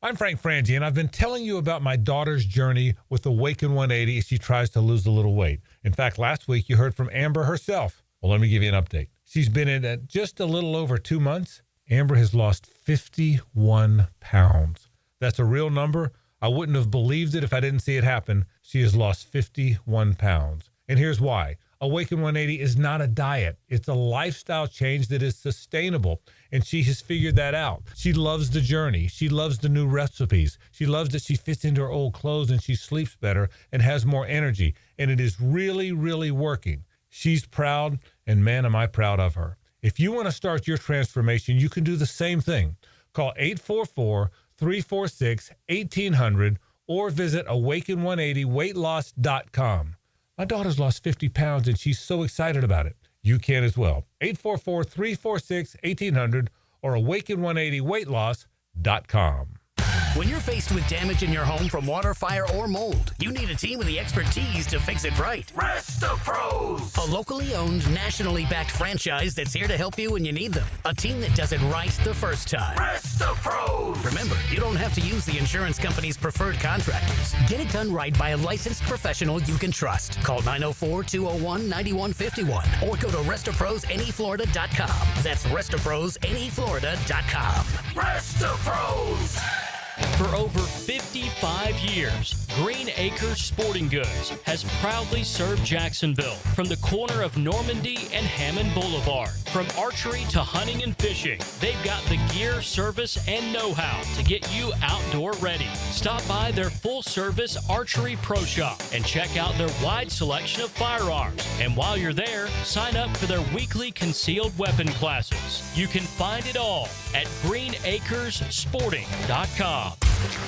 I'm Frank Frangie, and I've been telling you about my daughter's journey with Awaken 180 as she tries to lose a little weight. In fact, last week you heard from Amber herself. Well, let me give you an update. She's been in it just a little over 2 months. Amber has lost 51 pounds. That's a real number. I wouldn't have believed it if I didn't see it happen. She has lost 51 pounds. And here's why. Awaken 180 is not a diet. It's a lifestyle change that is sustainable, and she has figured that out. She loves the journey. She loves the new recipes. She loves that she fits into her old clothes and she sleeps better and has more energy, and it is really, really working. She's proud, and man, am I proud of her. If you want to start your transformation, you can do the same thing. Call 844-346-1800 or visit awaken180weightloss.com. My daughter's lost 50 pounds, and she's so excited about it. You can as well. 844-346-1800 or awaken180weightloss.com. When you're faced with damage in your home from water, fire, or mold, you need a team with the expertise to fix it right. Rest-A-Pros! A locally owned, nationally backed franchise that's here to help you when you need them. A team that does it right the first time. Rest-A-Pros! Remember, you don't have to use the insurance company's preferred contractors. Get it done right by a licensed professional you can trust. Call 904-201-9151 or go to RestaProsNEFlorida.com. That's RestaProsNEFlorida.com. Rest-A-Pros! For over 55 years, Green Acres Sporting Goods has proudly served Jacksonville from the corner of Normandy and Hammond Boulevard. From archery to hunting and fishing, they've got the gear, service, and know-how to get you outdoor ready. Stop by their full-service archery pro shop and check out their wide selection of firearms. And while you're there, sign up for their weekly concealed weapon classes. You can find it all at greenacressporting.com.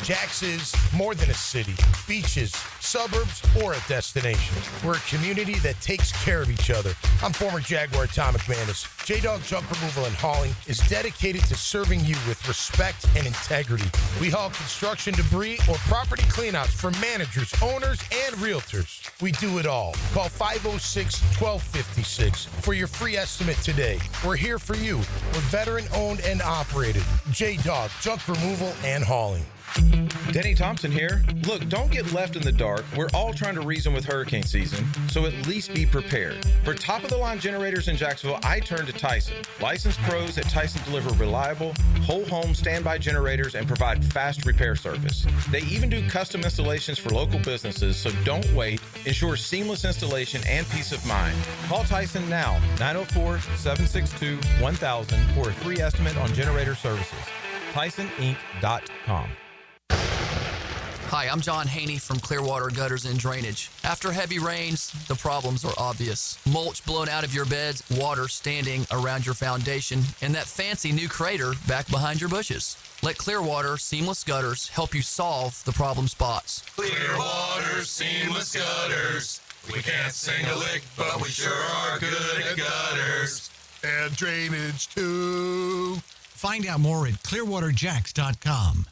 Jax is more than a city, beaches, suburbs, or a destination. We're a community that takes care of each other. I'm former Jaguar Tom McManus. J-Dog Junk Removal and Hauling is dedicated to serving you with respect and integrity. We haul construction debris or property cleanouts for managers, owners, and realtors. We do it all. Call 506-1256 for your free estimate today. We're here for you. We're veteran-owned and operated. J-Dog Junk Removal and Hauling. Denny Thompson here. Look, don't get left in the dark. We're all trying to reason with hurricane season, so at least be prepared. For top-of-the-line generators in Jacksonville, I turn to Tyson. Licensed pros at Tyson deliver reliable, whole-home standby generators and provide fast repair service. They even do custom installations for local businesses, so don't wait. Ensure seamless installation and peace of mind. Call Tyson now, 904-762-1000 for a free estimate on generator services. TysonInc.com. Hi, I'm John Haney from Clearwater Gutters and Drainage. After heavy rains, the problems are obvious. Mulch blown out of your beds, water standing around your foundation, and that fancy new crater back behind your bushes. Let Clearwater Seamless Gutters help you solve the problem spots. Clearwater Seamless Gutters. We can't sing a lick, but we sure are good at gutters. And drainage, too. Find out more at clearwaterjacks.com.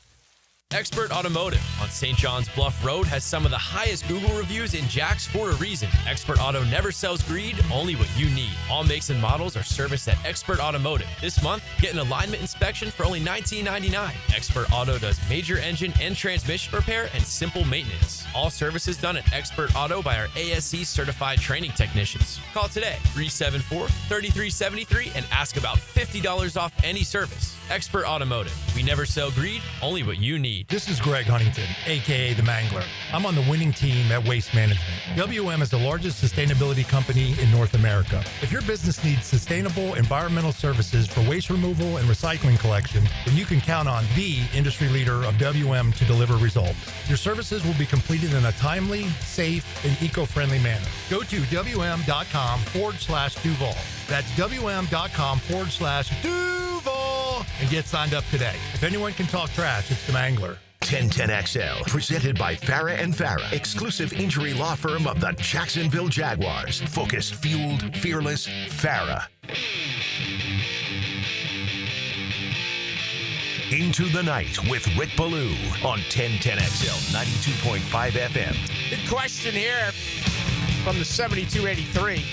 Expert Automotive on St. John's Bluff Road has some of the highest Google reviews in Jacks for a reason. Expert Auto never sells greed, only what you need. All makes and models are serviced at Expert Automotive. This month, get an alignment inspection for only $19.99. Expert Auto does major engine and transmission repair and simple maintenance. All services done at Expert Auto by our ASC certified training technicians. Call today, 374-3373, and ask about $50 off any service. Expert Automotive. We never sell greed, only what you need. This is Greg Huntington, a.k.a. The Mangler. I'm on the winning team at Waste Management. WM is the largest sustainability company in North America. If your business needs sustainable environmental services for waste removal and recycling collection, then you can count on the industry leader of WM to deliver results. Your services will be completed in a timely, safe, and eco-friendly manner. Go to WM.com/Duval. That's WM.com/Duval and get signed up today. If anyone can talk trash, it's the Mangler. 1010XL, presented by Farah and Farah, exclusive injury law firm of the Jacksonville Jaguars. Focused, fueled, fearless, Farah. Into the Night with Rick Ballou on 1010XL 92.5 FM. Good question here from the 7283.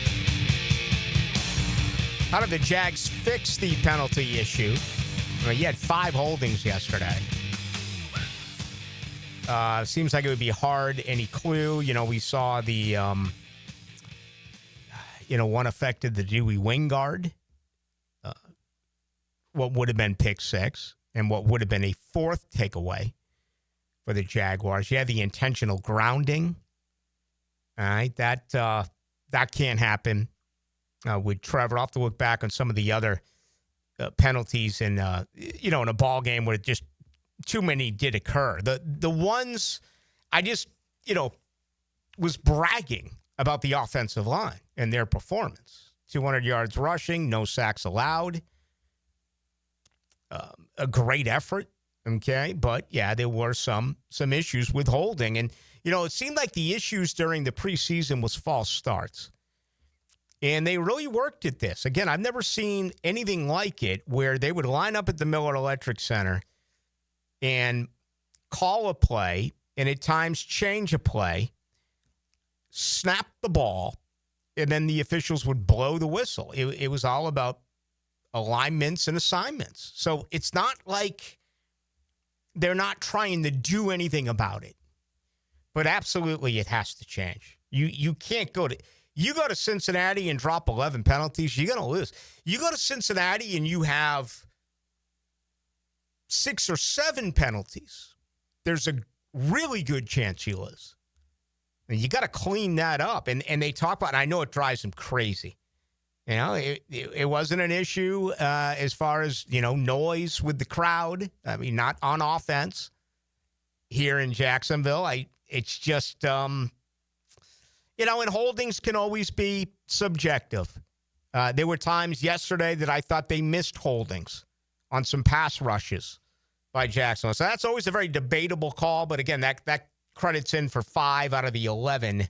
How did the Jags fix the penalty issue? Well, you had 5 holdings yesterday. Seems like it would be hard. Any clue? We saw the, one affected the Dewey Wingard. What would have been pick 6 and what would have been a 4th takeaway for the Jaguars. You had the intentional grounding. All right, that can't happen with Trevor. I'll have to look back on some of the other penalties in a ball game where just too many did occur. The ones I just, was bragging about the offensive line and their performance. 200 yards rushing, no sacks allowed. A great effort, okay? But, yeah, there were some issues with holding. And, it seemed like the issues during the preseason was false starts. And they really worked at this. Again, I've never seen anything like it where they would line up at the Miller Electric Center and call a play and at times change a play, snap the ball, and then the officials would blow the whistle. It was all about alignments and assignments. So it's not like they're not trying to do anything about it. But absolutely it has to change. You can't go to... You go to Cincinnati and drop 11 penalties, you're going to lose. You go to Cincinnati and you have 6 or 7 penalties, there's a really good chance you lose. And you got to clean that up. And they talk about, and I know it drives them crazy. It wasn't an issue as far as, noise with the crowd. I mean, not on offense here in Jacksonville. It's just... and holdings can always be subjective. There were times yesterday that I thought they missed holdings on some pass rushes by Jacksonville. So that's always a very debatable call. But again, that credits in for 5 out of the 11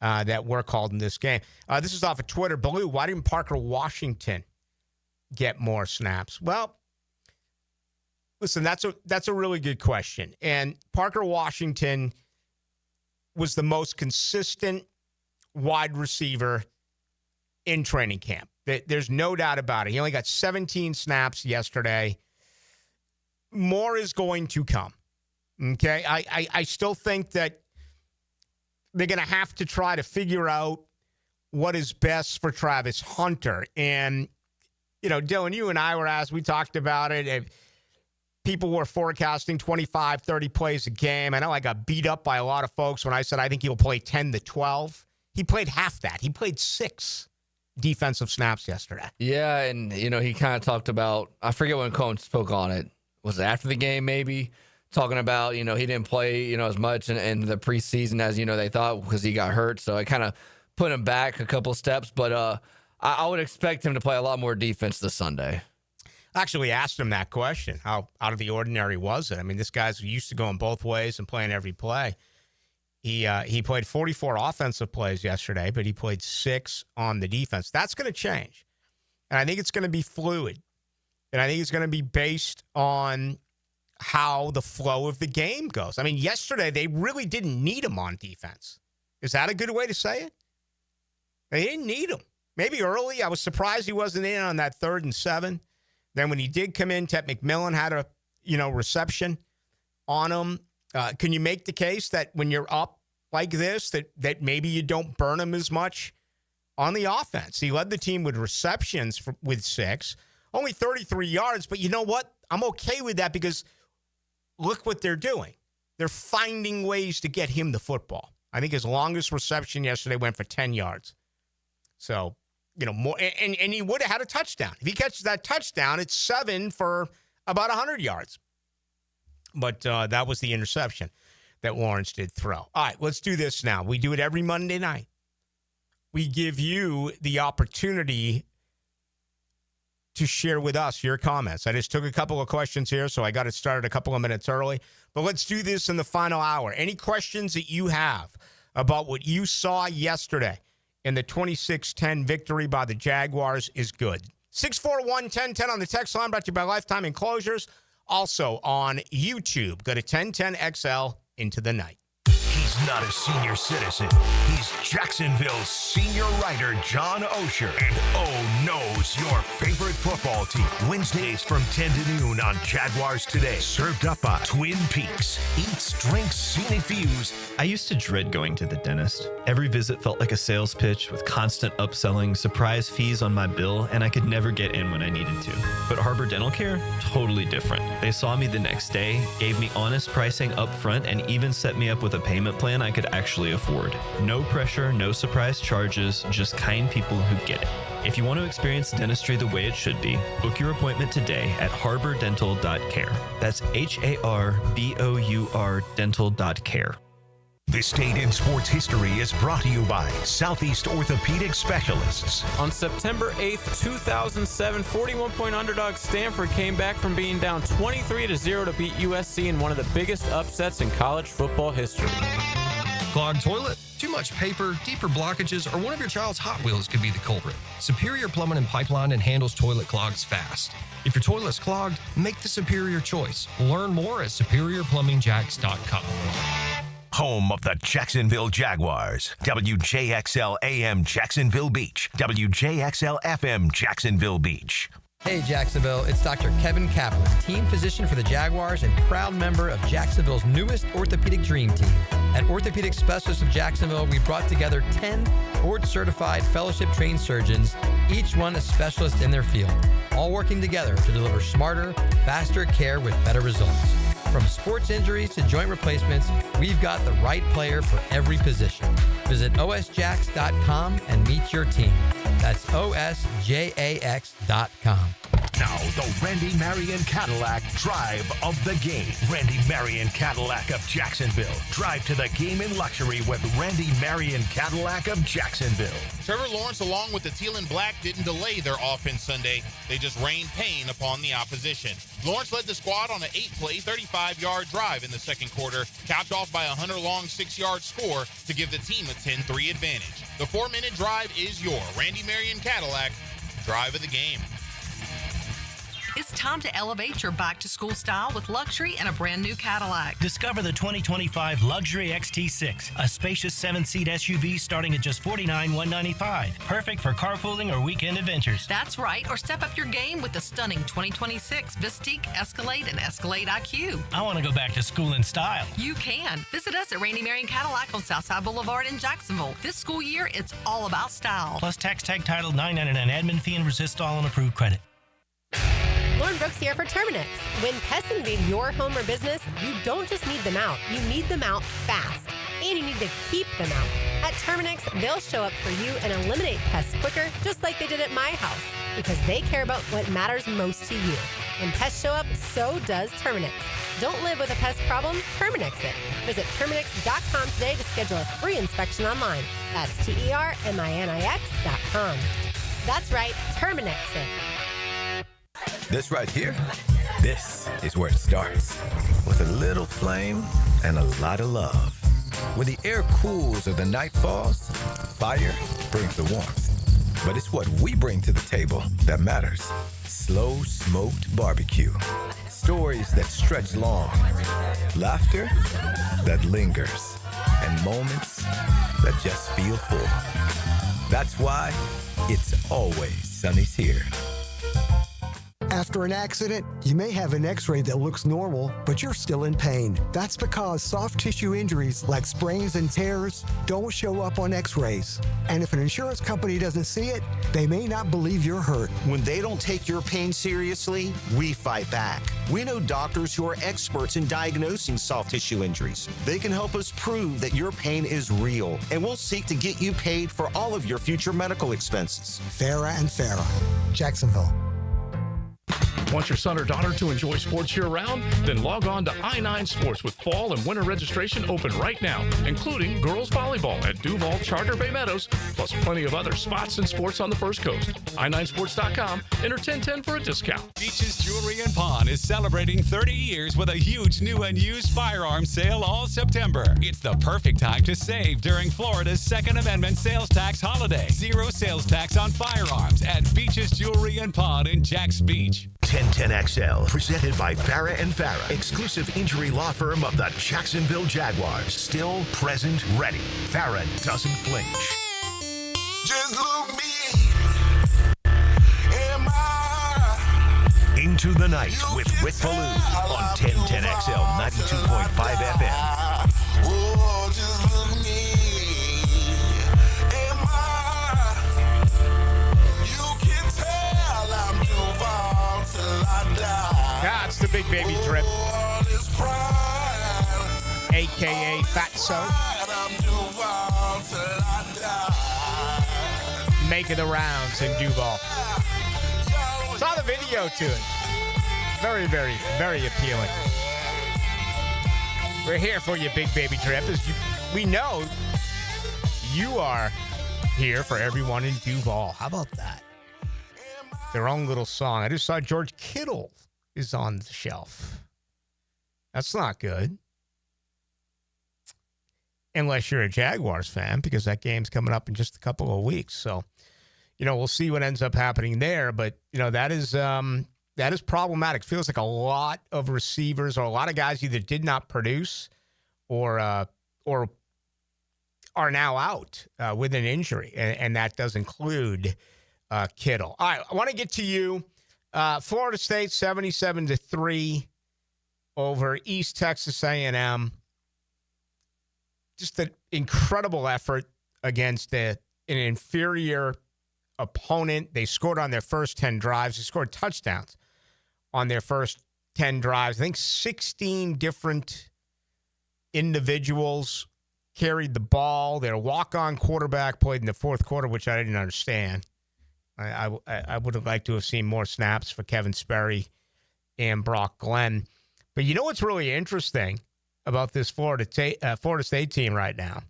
that were called in this game. This is off of Twitter. Ballou, why didn't Parker Washington get more snaps? Well, listen, that's a really good question. And Parker Washington was the most consistent wide receiver in training camp. There's no doubt about it. He only got 17 snaps yesterday. More is going to come. Okay, I still think that they're going to have to try to figure out what is best for Travis Hunter. And, Dylan, you and I were asked, we talked about it. If people were forecasting 25, 30 plays a game. I know I got beat up by a lot of folks when I said I think he'll play 10 to 12. He played half that. He played 6 defensive snaps yesterday. Yeah, and, he kind of talked about, I forget when Cohen spoke on it. Was it after the game maybe? Talking about, he didn't play, as much in the preseason as, they thought because he got hurt. So I kind of put him back a couple steps. But I would expect him to play a lot more defense this Sunday. I actually asked him that question. How out of the ordinary was it? I mean, this guy's used to going both ways and playing every play. He played 44 offensive plays yesterday, but he played 6 on the defense. That's going to change. And I think it's going to be fluid. And I think it's going to be based on how the flow of the game goes. I mean, yesterday they really didn't need him on defense. Is that a good way to say it? They didn't need him. Maybe early. I was surprised he wasn't in on that 3rd and 7. Then when he did come in, Ted McMillan had a reception on him. Can you make the case that when you're up like this, that maybe you don't burn him as much on the offense? He led the team with receptions with 6, only 33 yards. But you know what? I'm okay with that because look what they're doing. They're finding ways to get him the football. I think his longest reception yesterday went for 10 yards. So, more, and he would have had a touchdown. If he catches that touchdown, it's 7 for about 100 yards. But that was the interception that Lawrence did throw. All right, let's do this now. We do it every Monday night. We give you the opportunity to share with us your comments. I just took a couple of questions here, so I got it started a couple of minutes early. But let's do this in the final hour. Any questions that you have about what you saw yesterday in the 26-10 victory by the Jaguars is good. 641-1010 on the text line, brought to you by Lifetime Enclosures. Also on YouTube. Go to 1010XL into the night. He's not a senior citizen. He's Jacksonville's senior writer, John Osher. And knows your favorite football team. Wednesdays from 10 to noon on Jaguars Today. Served up by Twin Peaks. Eats, drinks, scenic views. I used to dread going to the dentist. Every visit felt like a sales pitch with constant upselling, surprise fees on my bill, and I could never get in when I needed to. But Harbor Dental Care? Totally different. They saw me the next day, gave me honest pricing up front, and even set me up with a payment plan I could actually afford. No pressure, no surprise charges, just kind people who get it. If you want to experience dentistry the way it should be, book your appointment today at harbordental.care. That's HARBOUR dental.care. This Date in Sports History is brought to you by Southeast Orthopedic Specialists. On September 8th, 2007, 41-point underdog Stanford came back from being down 23-0 to beat USC in one of the biggest upsets in college football history. Clogged toilet, too much paper, deeper blockages, or one of your child's Hot Wheels could be the culprit. Superior Plumbing and Pipeline and handles toilet clogs fast. If your toilet's clogged, make the superior choice. Learn more at superiorplumbingjacks.com. Home of the Jacksonville Jaguars. WJXL AM Jacksonville Beach. WJXL FM Jacksonville Beach. Hey Jacksonville, it's Dr. Kevin Kaplan, team physician for the Jaguars and proud member of Jacksonville's newest orthopedic dream team. At Orthopedic Specialists of Jacksonville, we brought together 10 board-certified fellowship-trained surgeons, each one a specialist in their field, all working together to deliver smarter, faster care with better results. From sports injuries to joint replacements, we've got the right player for every position. Visit osjax.com and meet your team. That's osjax.com. Now, the Randy Marion Cadillac Drive of the Game. Randy Marion Cadillac of Jacksonville. Drive to the game in luxury with Randy Marion Cadillac of Jacksonville. Trevor Lawrence, along with the Teal and Black, didn't delay their offense Sunday. They just rained pain upon the opposition. Lawrence led the squad on an 8-play, 35-yard drive in the second quarter, capped off by a Hunter-Long 6-yard score to give the team a 10-3 advantage. The 4-minute drive is your Randy Marion Cadillac Drive of the Game. It's time to elevate your back-to-school style with luxury and a brand new Cadillac. Discover the 2025 Luxury XT6, a spacious 7-seat SUV starting at just $49,195. Perfect for carpooling or weekend adventures. That's right, or step up your game with the stunning 2026 Vistique, Escalade, and Escalade IQ. I want to go back to school in style. You can. Visit us at Randy Marion Cadillac on Southside Boulevard in Jacksonville. This school year, it's all about style. Plus tax tag title $9.99 admin fee and resist all on approved credit. Lauren Brooks here for Terminix. When pests invade your home or business, you don't just need them out, you need them out fast. And you need to keep them out. At Terminix, they'll show up for you and eliminate pests quicker, just like they did at my house, because they care about what matters most to you. When pests show up, so does Terminix. Don't live with a pest problem, Terminix it. Visit Terminix.com today to schedule a free inspection online. That's TerMinix.com. That's right, Terminix it. This right here, this is where it starts. With a little flame and a lot of love. When the air cools or the night falls, fire brings the warmth. But it's what we bring to the table that matters. Slow smoked barbecue. Stories that stretch long. Laughter that lingers. And moments that just feel full. That's why it's always Sunny's here. After an accident, you may have an x-ray that looks normal, but you're still in pain. That's because soft tissue injuries like sprains and tears don't show up on x-rays. And if an insurance company doesn't see it, they may not believe you're hurt. When they don't take your pain seriously, we fight back. We know doctors who are experts in diagnosing soft tissue injuries. They can help us prove that your pain is real, and we'll seek to get you paid for all of your future medical expenses. Farah and Farah, Jacksonville. Want your son or daughter to enjoy sports year-round? Then log on to I-9 Sports with fall and winter registration open right now, including girls volleyball at Duval Charter Bay Meadows, plus plenty of other spots and sports on the First Coast. I9sports.com, enter 1010 for a discount. Beaches Jewelry and Pawn is celebrating 30 years with a huge new and used firearms sale all September. It's the perfect time to save during Florida's Second Amendment sales tax holiday. 0 sales tax on firearms at Beaches Jewelry and Pawn in Jacks Beach. 1010XL, presented by Farah and Farah, exclusive injury law firm of the Jacksonville Jaguars. Still present, ready. Farah doesn't flinch. Just look me Into the Night with Rick Ballou on 1010XL 92.5 FM. Oh, just look me in my You can tell I'm Duval till I die. That's the Big Baby Drip, a.k.a. Fatso. Making the rounds in Duval. Saw the video to it. Very, very, very appealing. We're here for you, Big Baby Drip. We know you are here for everyone in Duval. How about that? Their own little song. I just saw George Kittle is on the shelf. That's not good. Unless you're a Jaguars fan, because that game's coming up in just a couple of weeks. So, we'll see what ends up happening there. But, that is problematic. Feels like a lot of receivers or a lot of guys either did not produce or are now out with an injury. And that does include Kittle. All right, I want to get to you. Florida State 77-3 over East Texas A&M. Just an incredible effort against an inferior opponent. They scored on their first 10 drives. They scored touchdowns on their first 10 drives. I think 16 different individuals carried the ball. Their walk-on quarterback played in the fourth quarter, which I didn't understand. I would have liked to have seen more snaps for Kevin Sperry and Brock Glenn. But you know what's really interesting about this Florida State team right now?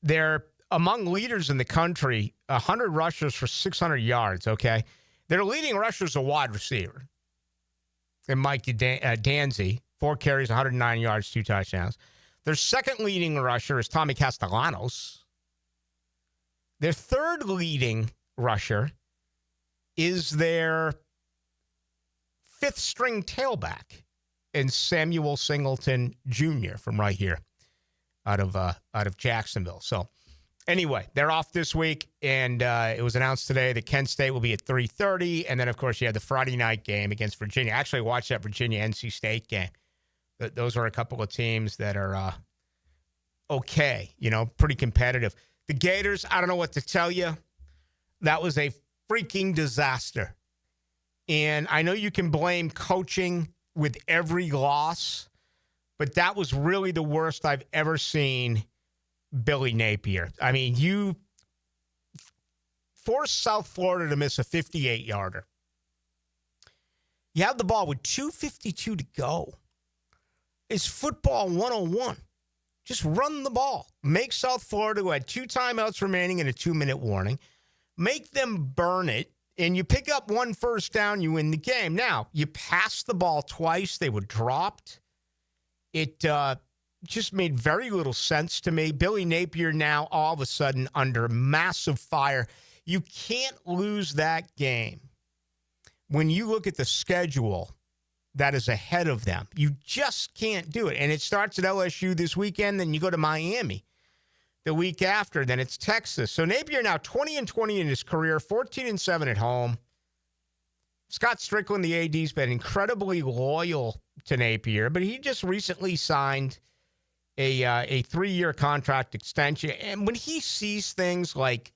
They're among leaders in the country, 100 rushers for 600 yards, okay? Their leading rusher is a wide receiver. And Mike Danzy, 4 carries, 109 yards, 2 touchdowns. Their second leading rusher is Tommy Castellanos. Their third leading rusher is their fifth-string tailback in Samuel Singleton Jr. from right here out of Jacksonville. So anyway, they're off this week, and it was announced today that Kent State will be at 3:30, and then, of course, you had the Friday night game against Virginia. I actually watched that Virginia-NC State game. Those are a couple of teams that are okay, pretty competitive. The Gators, I don't know what to tell you. That was a freaking disaster. And I know you can blame coaching with every loss, but that was really the worst I've ever seen Billy Napier. I mean, you forced South Florida to miss a 58-yarder. You have the ball with 2:52 to go. It's football 101. Just run the ball. Make South Florida, who had 2 timeouts remaining and a 2-minute warning, make them burn it, and you pick up 1 first down, you win the game. Now, you passed the ball twice. They were dropped. It just made very little sense to me. Billy Napier now all of a sudden under massive fire. You can't lose that game when you look at the schedule that is ahead of them. You just can't do it. And it starts at LSU this weekend, then you go to Miami the week after, then it's Texas. So Napier now 20-20 in his career, 14-7 at home. Scott Strickland, the AD, has been incredibly loyal to Napier, but he just recently signed a 3-year contract extension. And when he sees things like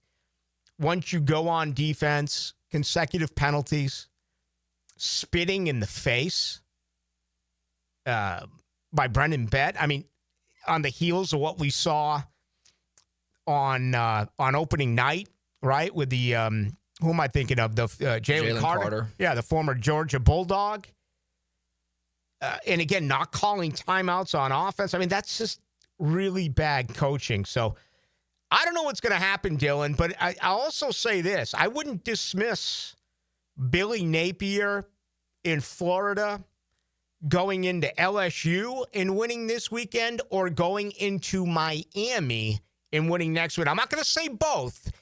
once you go on defense, consecutive penalties, spitting in the face by Brendan Bett, I mean, on the heels of what we saw on opening night, right, with the who am I thinking of? The Jalen Carter. Yeah, the former Georgia Bulldog. And again, not calling timeouts on offense. I mean, that's just really bad coaching. So I don't know what's going to happen, Dylan, but I'll also say this. I wouldn't dismiss Billy Napier in Florida going into LSU and winning this weekend or going into Miami and winning next week. I'm not going to say both,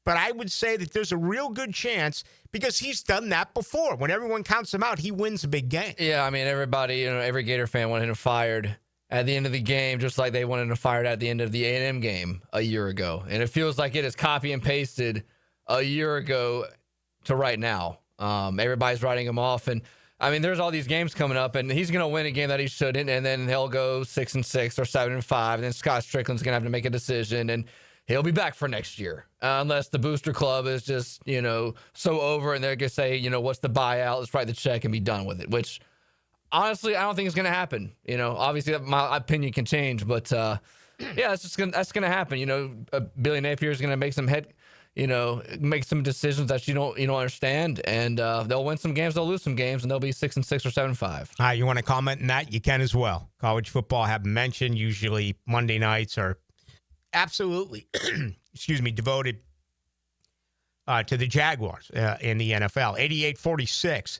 but I would say that there's a real good chance because he's done that before. When everyone counts him out, he wins a big game. Yeah, I mean, everybody, every Gator fan wanted him fired at the end of the game, just like they wanted him fired at the end of the A&M game a year ago. And it feels like it is copy and pasted a year ago to right now. Everybody's writing him off. And, I mean, there's all these games coming up, and he's going to win a game that he shouldn't, and then he'll go 6-6 or 7-5, and then Scott Strickland's going to have to make a decision, and he'll be back for next year, unless the booster club is just, so over, and they're going to say, what's the buyout? Let's write the check and be done with it, which, honestly, I don't think it's going to happen. Obviously, my opinion can change, but, yeah, that's going to happen. Billy Napier is going to make some make some decisions that you don't understand, and they'll win some games, they'll lose some games, and they'll be 6-6 or 7-5. All right, you want to comment on that? You can as well. College football, I haven't mentioned, usually Monday nights are absolutely, devoted to the Jaguars in the NFL. 88-46.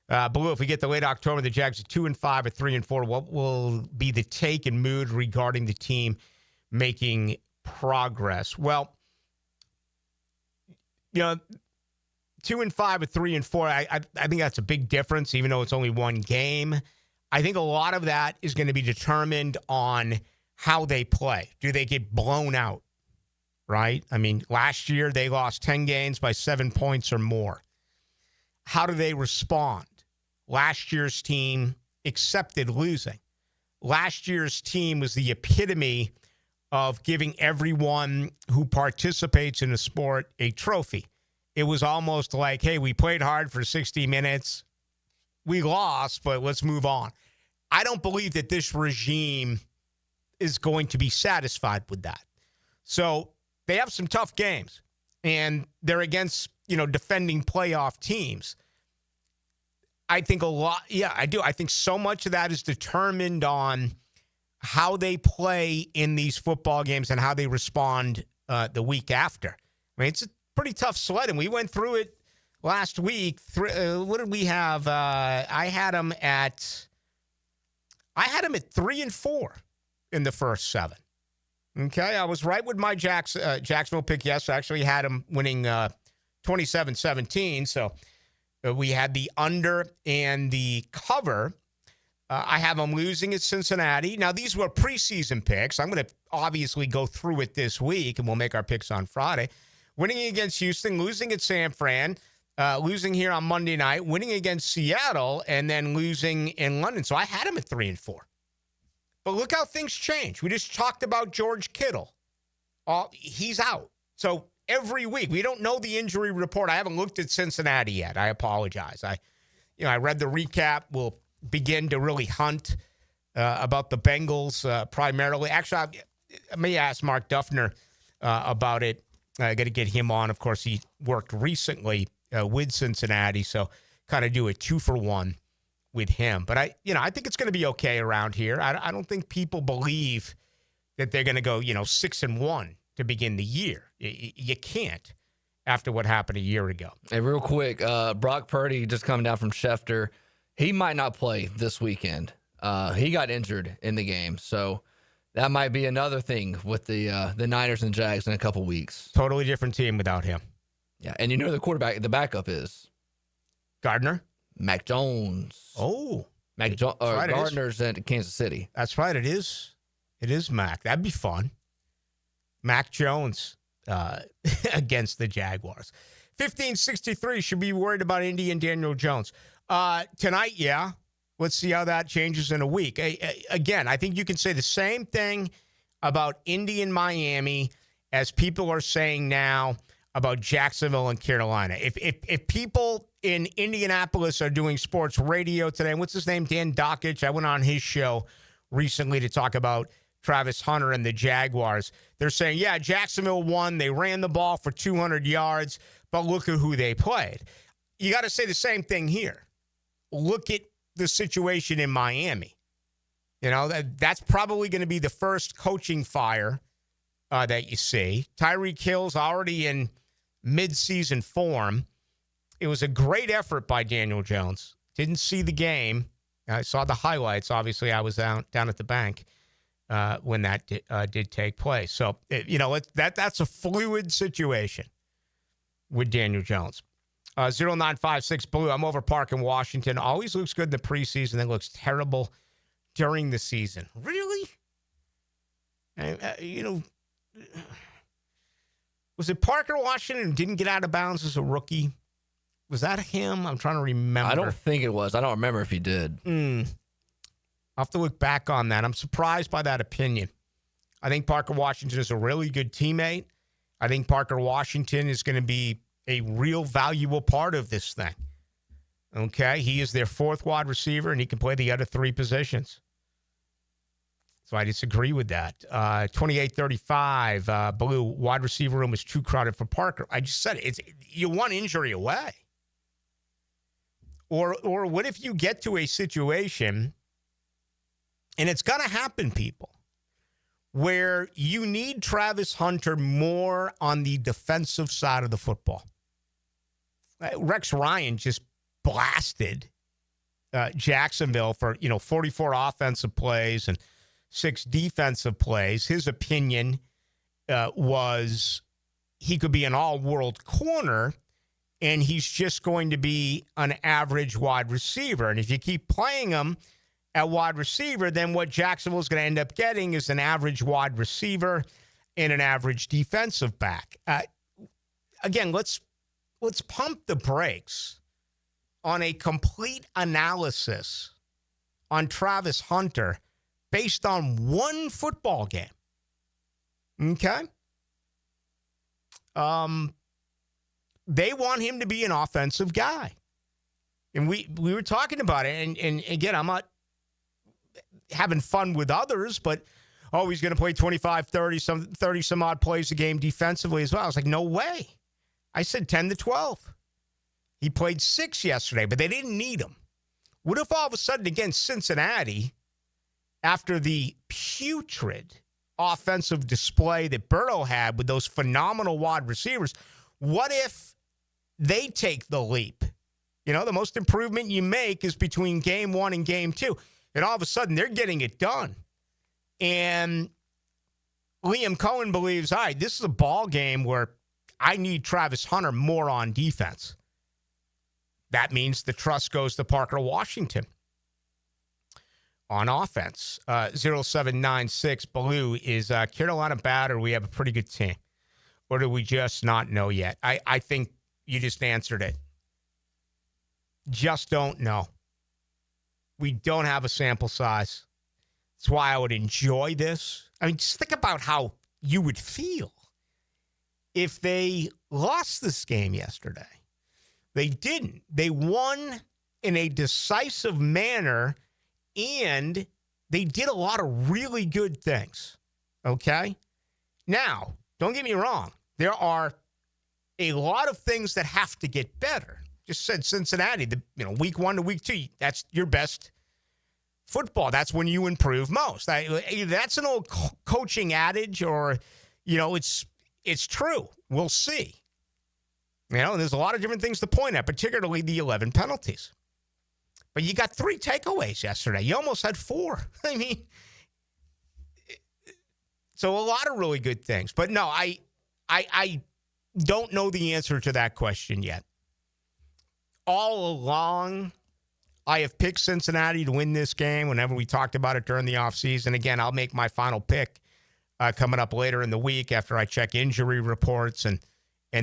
Ballou, if we get to late October, the Jags are 2-5 or 3-4. What will be the take and mood regarding the team making progress? Well, 2-5 or 3-4, I think that's a big difference, even though it's only one game. I think a lot of that is going to be determined on how they play. Do they get blown out, right? I mean, last year they lost 10 games by 7 points or more. How do they respond? Last year's team accepted losing. Last year's team was the epitome of giving everyone who participates in a sport a trophy. It was almost like, hey, we played hard for 60 minutes. We lost, but let's move on. I don't believe that this regime is going to be satisfied with that. So they have some tough games, and they're against, defending playoff teams. I think a lot, yeah, I do. I think so much of that is determined on how they play in these football games and how they respond the week after. I mean, it's a pretty tough sled, and we went through it last week. What did we have? I had them at 3-4 in the first 7. Okay, I was right with my Jacksonville pick. Yes, I actually had them winning 27-17. So We had the under and the cover. I have them losing at Cincinnati. Now, these were preseason picks. I'm going to obviously go through it this week, and we'll make our picks on Friday. Winning against Houston, losing at San Fran, losing here on Monday night, winning against Seattle, and then losing in London. So I had them at 3-4. But look how things change. We just talked about George Kittle. He's out. So every week, we don't know the injury report. I haven't looked at Cincinnati yet. I apologize. I read the recap. We'll begin to really hunt about the Bengals primarily. Actually, I may ask Mark Duffner about it. I got to get him on. Of course, he worked recently with Cincinnati, so kind of do a 2-for-1 with him. But I think it's going to be okay around here. I don't think people believe that they're going to go 6-1 to begin the year. You can't after what happened a year ago. Hey, real quick, Brock Purdy just coming down from Schefter. He might not play this weekend. He got injured in the game, so that might be another thing with the Niners and Jags in a couple weeks. Totally different team without him. Yeah, and the backup is Gardner, Mac Jones. Oh, right, Gardner's in Kansas City. That's right. It is. It is Mac. That'd be fun. Mac Jones against the Jaguars. 1563 should be worried about Indy and Daniel Jones. Tonight, yeah. Let's see how that changes in a week. Again, I think you can say the same thing about Indy and Miami as people are saying now about Jacksonville and Carolina. If people in Indianapolis are doing sports radio today, and what's his name? Dan Dockich. I went on his show recently to talk about Travis Hunter and the Jaguars. They're saying, yeah, Jacksonville won. They ran the ball for 200 yards, but look at who they played. You got to say the same thing here. Look at the situation in Miami. That's probably going to be the first coaching fire that you see. Tyreek Hill's already in midseason form. It was a great effort by Daniel Jones. Didn't see the game. I saw the highlights. Obviously, I was down at the bank when that did take place. So, that's a fluid situation with Daniel Jones. 0956 Blue. I'm over Park in Washington. Always looks good in the preseason, then looks terrible during the season. Really? Was it Parker Washington who didn't get out of bounds as a rookie? Was that him? I'm trying to remember. I don't think it was. I don't remember if he did. I'll have to look back on that. I'm surprised by that opinion. I think Parker Washington is a really good teammate. I think Parker Washington is going to be a real valuable part of this thing. Okay? He is their fourth wide receiver, and he can play the other three positions. So I disagree with that. 28-35, Blue, wide receiver room is too crowded for Parker. I just said it. You're one injury away. Or what if you get to a situation, and it's going to happen, people, where you need Travis Hunter more on the defensive side of the football. Rex Ryan just blasted Jacksonville for 44 offensive plays and 6 defensive plays. His opinion was he could be an all-world corner, and he's just going to be an average wide receiver. And if you keep playing him at wide receiver, then what Jacksonville's going to end up getting is an average wide receiver and an average defensive back. Again, let's pump the brakes on a complete analysis on Travis Hunter based on one football game. Okay? They want him to be an offensive guy. And we were talking about it, and again, I'm not having fun with others, but he's going to play 25, 30 some odd plays a game defensively as well. I was like, no way. I said 10 to 12. He played 6 yesterday, but they didn't need him. What if all of a sudden against Cincinnati, after the putrid offensive display that Burrow had with those phenomenal wide receivers, what if they take the leap? The most improvement you make is between game 1 and game 2. And all of a sudden, they're getting it done. And Liam Cohen believes, all right, this is a ball game where I need Travis Hunter more on defense. That means the trust goes to Parker Washington on offense. 0796 Ballou, is Carolina bad, or we have a pretty good team? Or do we just not know yet? I think you just answered it. Just don't know. We don't have a sample size. That's why I would enjoy this. I mean, just think about how you would feel if they lost this game yesterday. They didn't. They won in a decisive manner, and they did a lot of really good things. Okay? Now, don't get me wrong. There are a lot of things that have to get better. Just said Cincinnati, week 1 to week 2, that's your best football. That's when you improve most. That's an old coaching adage, or, it's true. We'll see. There's a lot of different things to point at, particularly the 11 penalties. But you got 3 takeaways yesterday. You almost had 4. I mean, so a lot of really good things. But no, I don't know the answer to that question yet. All along, I have picked Cincinnati to win this game whenever we talked about it during the offseason. Again, I'll make my final pick coming up later in the week after I check injury reports and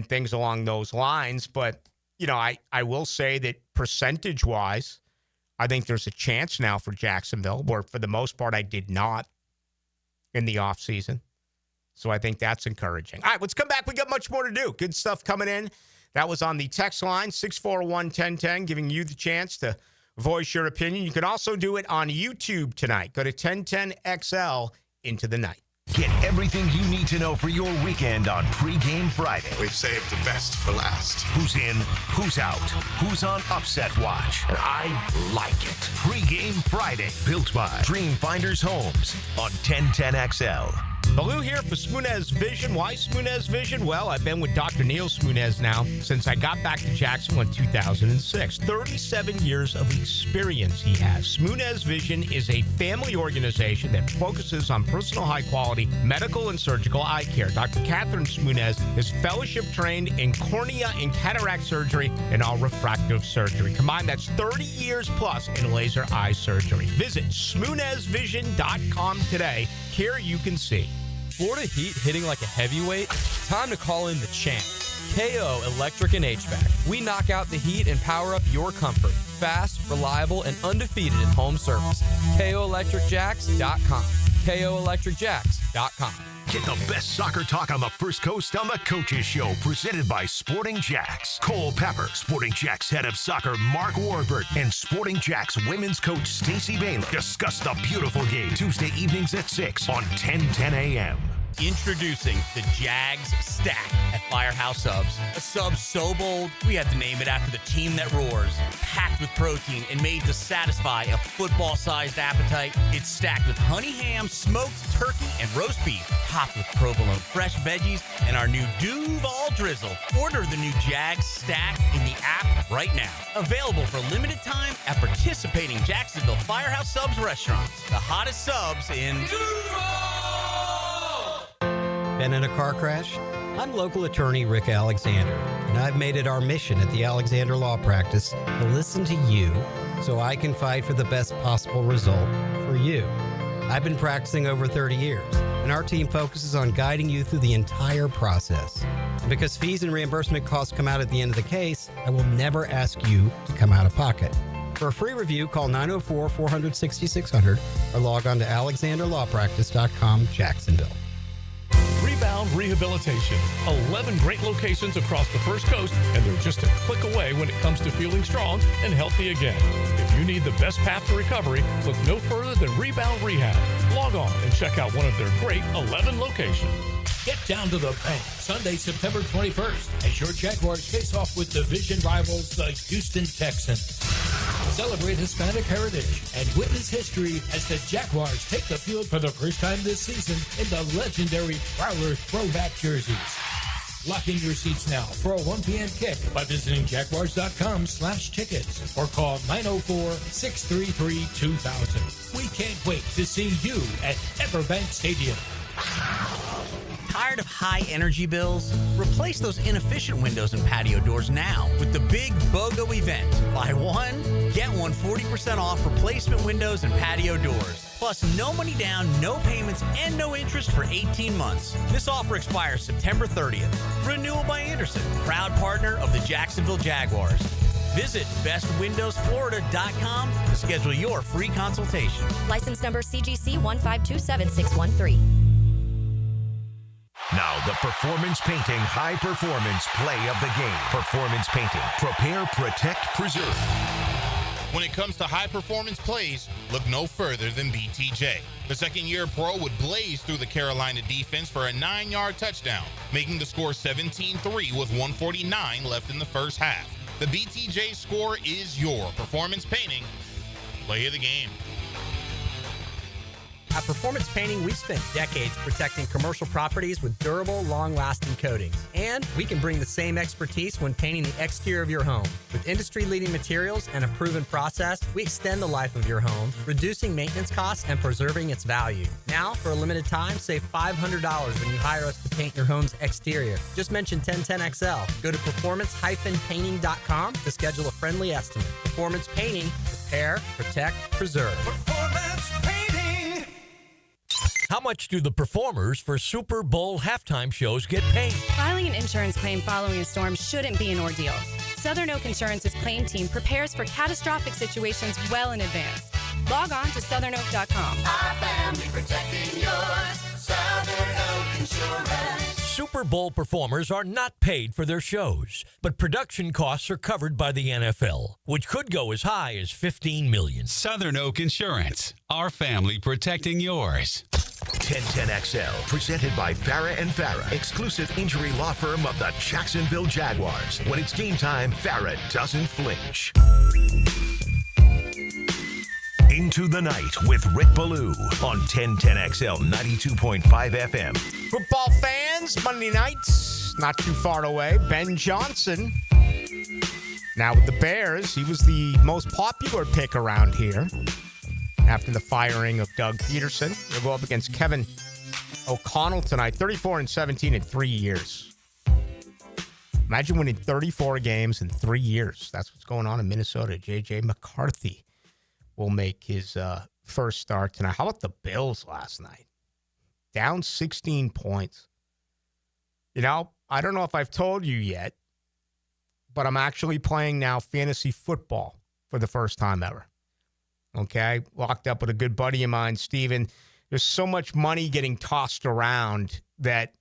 things along those lines. But, I will say that percentage-wise, I think there's a chance now for Jacksonville, where for the most part I did not in the offseason. So I think that's encouraging. All right, let's come back. We got much more to do. Good stuff coming in. That was on the text line, 641-1010, giving you the chance to voice your opinion. You can also do it on YouTube tonight. Go to 1010XL into the night. Get everything you need to know for your weekend on Pre-Game Friday. We've saved the best for last. Who's in, who's out, who's on Upset Watch. And I like it. Pre-Game Friday, built by Dreamfinders Homes on 1010XL. Ballou here for Smoonez Vision. Why Smoonez Vision? Well, I've been with Dr. Neil Smoonez now since I got back to Jacksonville in 2006. 37 years of experience he has. Smoonez Vision is a family organization that focuses on personal high-quality medical and surgical eye care. Dr. Catherine Smoonez is fellowship-trained in cornea and cataract surgery and all refractive surgery. Combined, that's 30 years plus in laser eye surgery. Visit SmoonezVision.com today. Care you can see. Florida Heat hitting like a heavyweight? Time to call in the champ. KO Electric and HVAC. We knock out the heat and power up your comfort. Fast, reliable, and undefeated in home service. KOElectricJacks.com. KOElectricJacks.com. Get the best soccer talk on the First Coast on the Coaches Show, presented by Sporting Jacks. Cole Pepper, Sporting Jacks head of soccer Mark Warburton, and Sporting Jacks women's coach Stacey Bailey discuss the beautiful game Tuesday evenings at 6 on 1010 a.m. Introducing the Jags Stack at Firehouse Subs. A sub so bold, we had to name it after the team that roars. Packed with protein and made to satisfy a football-sized appetite. It's stacked with honey ham, smoked turkey, and roast beef. Topped with provolone fresh veggies and our new Duval drizzle. Order the new Jags Stack in the app right now. Available for limited time at participating Jacksonville Firehouse Subs restaurants. The hottest subs in Duval! Been in a car crash? I'm local attorney Rick Alexander, and I've made it our mission at the Alexander Law Practice to listen to you so I can fight for the best possible result for you. I've been practicing over 30 years, and our team focuses on guiding you through the entire process. And because fees and reimbursement costs come out at the end of the case, I will never ask you to come out of pocket. For a free review, call 904-400-6600 or log on to alexanderlawpractice.com, Jacksonville. Rebound Rehabilitation. 11 great locations across the First Coast, and they're just a click away when it comes to feeling strong and healthy again. If you need the best path to recovery, look no further than Rebound Rehab. Log on and check out one of their great 11 locations. Get down to the bank Sunday, September 21st, as your Jaguars face off with division rivals, the Houston Texans. Celebrate Hispanic heritage and witness history as the Jaguars take the field for the first time this season in the legendary Prowler throwback jerseys. Lock in your seats now for a 1 p.m. kick by visiting jaguars.com/tickets or call 904-633-2000. We can't wait to see you at Everbank Stadium. Tired of high energy bills? Replace those inefficient windows and patio doors now with the big BOGO event. Buy one, get one 40% off replacement windows and patio doors. Plus, no money down, no payments, and no interest for 18 months. This offer expires September 30th. Renewal by Anderson, proud partner of the Jacksonville Jaguars. Visit bestwindowsflorida.com to schedule your free consultation. License number CGC 1527613. Now, the Performance Painting High Performance Play of the Game. Performance Painting. Prepare, protect, preserve. When it comes to high-performance plays, look no further than BTJ. The second-year pro would blaze through the Carolina defense for a 9-yard touchdown, making the score 17-3 with 1:49 left in the first half. The BTJ score is your Performance Painting Play of the Game. At Performance Painting, we've spent decades protecting commercial properties with durable, long-lasting coatings. And we can bring the same expertise when painting the exterior of your home. With industry-leading materials and a proven process, we extend the life of your home, reducing maintenance costs and preserving its value. Now, for a limited time, save $500 when you hire us to paint your home's exterior. Just mention 1010XL. Go to performance-painting.com to schedule a friendly estimate. Performance Painting. Repair, protect, preserve. Performance Painting. How much do the performers for Super Bowl halftime shows get paid? Filing an insurance claim following a storm shouldn't be an ordeal. Southern Oak Insurance's claim team prepares for catastrophic situations well in advance. Log on to southernoak.com. Our family protecting yours. Southern Oak Insurance. Super Bowl performers are not paid for their shows, but production costs are covered by the NFL, which could go as high as $15 million. Southern Oak Insurance. Our family protecting yours. 1010XL, presented by Farrah & Farrah, exclusive injury law firm of the Jacksonville Jaguars. When it's game time, Farrah doesn't flinch. Into the Night with Rick Ballou on 1010XL 92.5 FM. Football fans, Monday nights, not too far away. Ben Johnson, now with the Bears. He was the most popular pick around here after the firing of Doug Peterson. He'll go up against Kevin O'Connell tonight. 34-17 in 3 years. Imagine winning 34 games in 3 years. That's what's going on in Minnesota. J.J. McCarthy will make his first start tonight. How about the Bills last night? Down 16 points. You know, I don't know if I've told you yet, but I'm actually playing now fantasy football for the first time ever. Okay? Locked up with a good buddy of mine, Steven. There's so much money getting tossed around that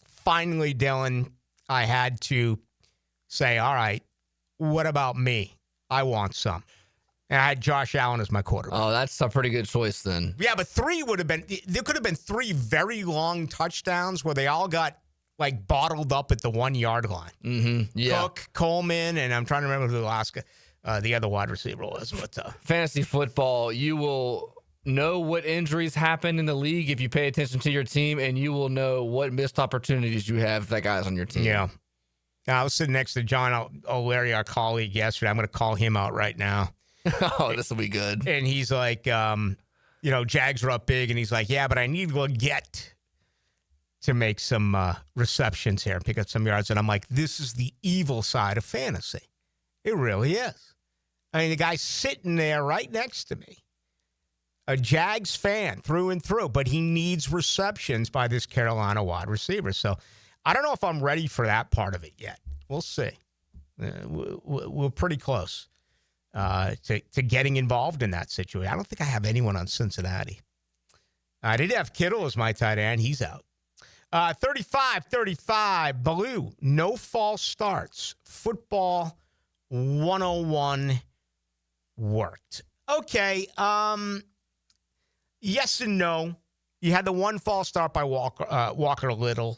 finally, Dylan, I had to say, all right, what about me? I want some. And I had Josh Allen as my quarterback. Oh, that's a pretty good choice then. Yeah, but there could have been 3 very long touchdowns where they all got like bottled up at the 1 yard line. Mm-hmm. Yeah. Cook, Coleman, and I'm trying to remember who the other wide receiver was. But fantasy football, you will know what injuries happen in the league if you pay attention to your team, and you will know what missed opportunities you have if that guy's on your team. Yeah. I was sitting next to John O'Leary, our colleague, yesterday. I'm going to call him out right now. Oh, this will be good. And he's like, Jags are up big. And he's like, yeah, but I need Leggett to make some receptions here and pick up some yards. And I'm like, this is the evil side of fantasy. It really is. I mean, the guy's sitting there right next to me, a Jags fan through and through, but he needs receptions by this Carolina wide receiver. So I don't know if I'm ready for that part of it yet. We'll see. We're pretty close. To getting involved in that situation. I don't think I have anyone on Cincinnati. I did have Kittle as my tight end. He's out. 35-35. Ballou, no false starts. Football 101 worked. Okay. Yes and no. You had the one false start by Walker Little.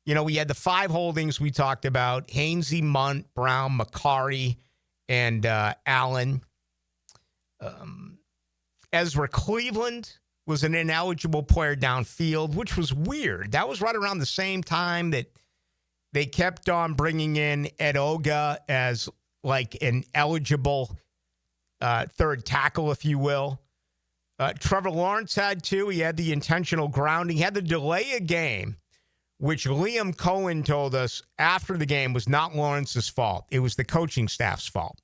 You know, we had the 5 holdings we talked about. Hainsey, Munt, Brown, McCarry, and Allen. Ezra Cleveland was an ineligible player downfield, which was weird. That was right around the same time that they kept on bringing in Ed Oga as like an eligible third tackle, if you will. Trevor Lawrence had 2. He had the intentional grounding. He had to delay a game which Liam Cohen told us after the game was not Lawrence's fault. It was the coaching staff's fault.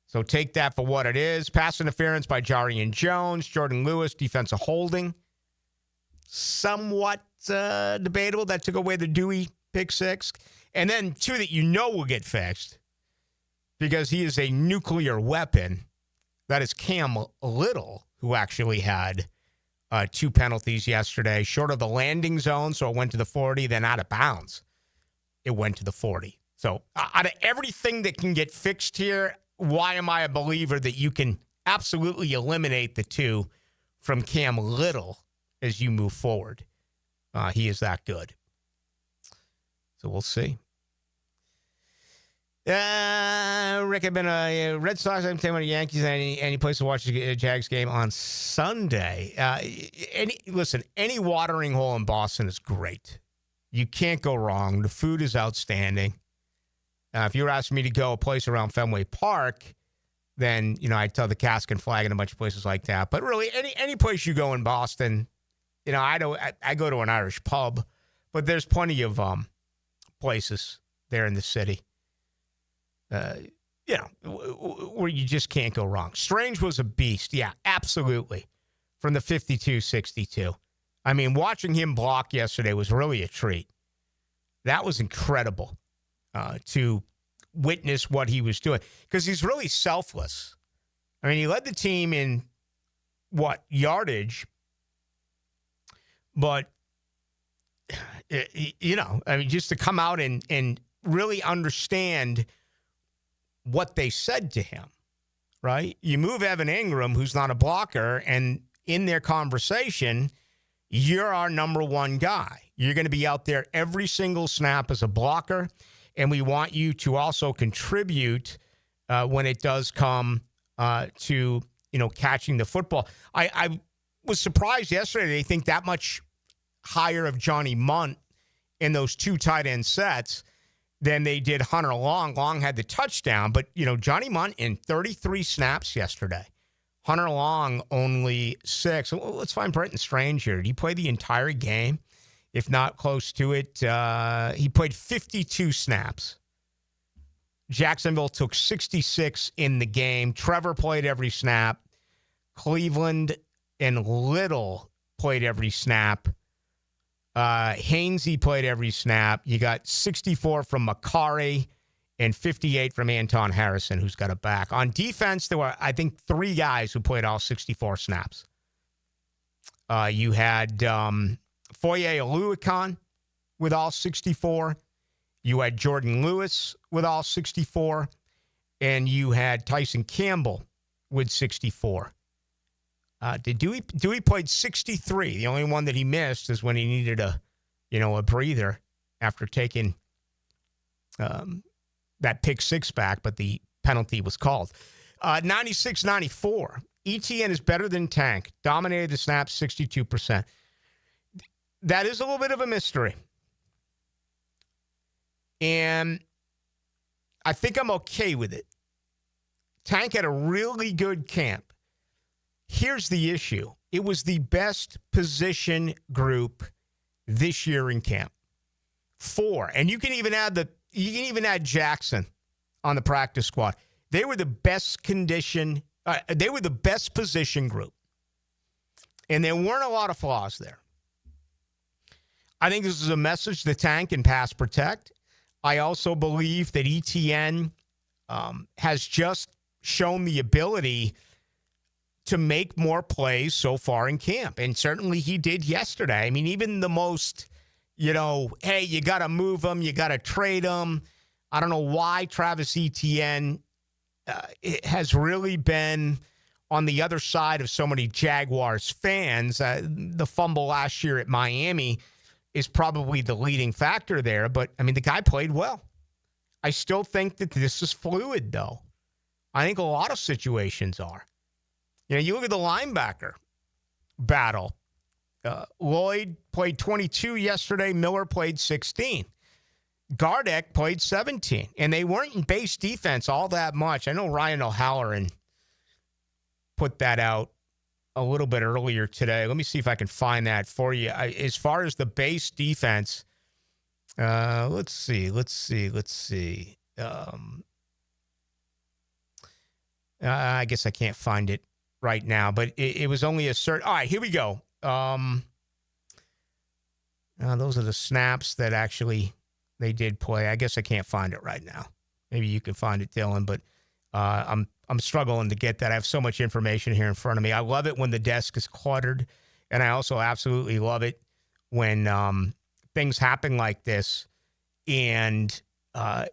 So take that for what it is. Pass interference by Jarian Jones, Jordan Lewis, defensive holding. Somewhat debatable. That took away the Dewey pick six. And then two that you know will get fixed because he is a nuclear weapon. That is Cam Little, who actually had 2 penalties yesterday, short of the landing zone, so it went to the 40, then out of bounds, it went to the 40. So out of everything that can get fixed here, why am I a believer that you can absolutely eliminate the 2 from Cam Little as you move forward? He is that good. So we'll see. Rick, I've been a Red Sox. I'm taking the Yankees. Any place to watch the Jags game on Sunday? Any watering hole in Boston is great. You can't go wrong. The food is outstanding. If you were asking me to go a place around Fenway Park, then I'd tell the Cask and Flag and a bunch of places like that. But really, any place you go in Boston, I go to an Irish pub, but there's plenty of places there in the city. Where you just can't go wrong. Strange was a beast. Yeah, absolutely. From the 52-62. I mean, watching him block yesterday was really a treat. That was incredible to witness what he was doing because he's really selfless. I mean, he led the team in yardage, but just to come out and really understand what they said to him, right? You move Evan Ingram, who's not a blocker, and in their conversation, you're our number one guy. You're going to be out there every single snap as a blocker, and we want you to also contribute when it does come to catching the football. I was surprised yesterday they think that much higher of Johnny Munt in those 2 tight end sets than they did Hunter Long. Long had the touchdown, but, Johnny Munt in 33 snaps yesterday. Hunter Long only 6. Let's find Brenton Strange here. Did he play the entire game? If not close to it, he played 52 snaps. Jacksonville took 66 in the game. Trevor played every snap. Cleveland and Little played every snap. Hainsey played every snap. You got 64 from Makari and 58 from Anton Harrison, who's got a back. On defense, there were, I think, 3 guys who played all 64 snaps. You had Foye Oluokun with all 64. You had Jordan Lewis with all 64. And you had Tyson Campbell with 64. Dewey played 63. The only one that he missed is when he needed a breather after taking that pick 6 back, but the penalty was called. 96-94. ETN is better than Tank. Dominated the snaps 62%. That is a little bit of a mystery. And I think I'm okay with it. Tank had a really good camp. Here's the issue. It was the best position group this year in camp. 4. And you can even add Jackson on the practice squad. They were the best condition. They were the best position group. And there weren't a lot of flaws there. I think this is a message to Tank and pass protect. I also believe that ETN has just shown the ability to make more plays so far in camp. And certainly he did yesterday. I mean, even the most, hey, you got to move him, you got to trade him. I don't know why Travis Etienne has really been on the other side of so many Jaguars fans. The fumble last year at Miami is probably the leading factor there. But, I mean, the guy played well. I still think that this is fluid, though. I think a lot of situations are. You look at the linebacker battle. Lloyd played 22 yesterday. Miller played 16. Gardeck played 17. And they weren't in base defense all that much. I know Ryan O'Halloran put that out a little bit earlier today. Let me see if I can find that for you. As far as the base defense, let's see. I guess I can't find it right now, but it was only a certain. All right, here we go. Those are the snaps that actually they did play. I guess I can't find it right now. Maybe you can find it, Dylan, but I'm struggling to get that. I have so much information here in front of me. I love it when the desk is cluttered, and I also absolutely love it when things happen like this and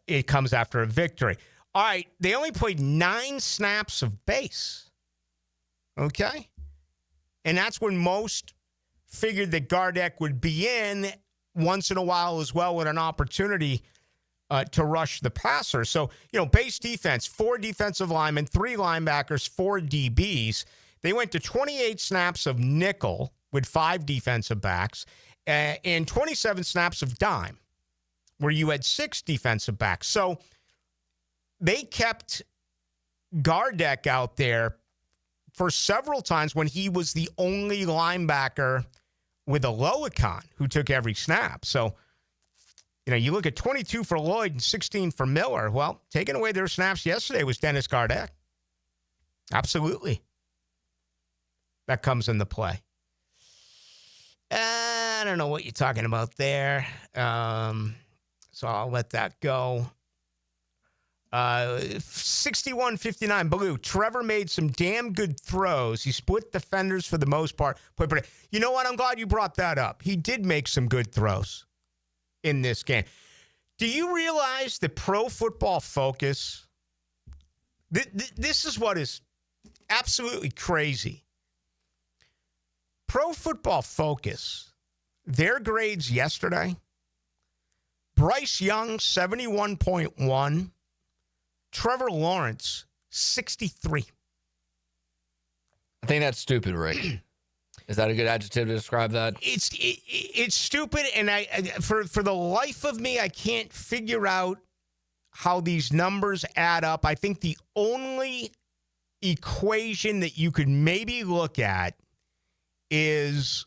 it comes after a victory. All right, they only played 9 snaps of base. Okay? And that's when most figured that Gardeck would be in once in a while as well with an opportunity to rush the passer. So, base defense, 4 defensive linemen, 3 linebackers, 4 DBs. They went to 28 snaps of nickel with 5 defensive backs and 27 snaps of dime, where you had 6 defensive backs. So they kept Gardeck out there for several times when he was the only linebacker with a Loicon who took every snap. So, you look at 22 for Lloyd and 16 for Miller. Well, taking away their snaps yesterday was Dennis Gardeck. Absolutely. That comes into play. I don't know what you're talking about there. So I'll let that go. 61-59, Ballou. Trevor made some damn good throws. He split defenders for the most part. But you know what? I'm glad you brought that up. He did make some good throws in this game. Do you realize that Pro Football Focus, this is what is absolutely crazy. Pro Football Focus, their grades yesterday, Bryce Young, 71.1, Trevor Lawrence, 63. I think that's stupid, Rick. Is that a good adjective to describe that? It's stupid, and for the life of me, I can't figure out how these numbers add up. I think the only equation that you could maybe look at is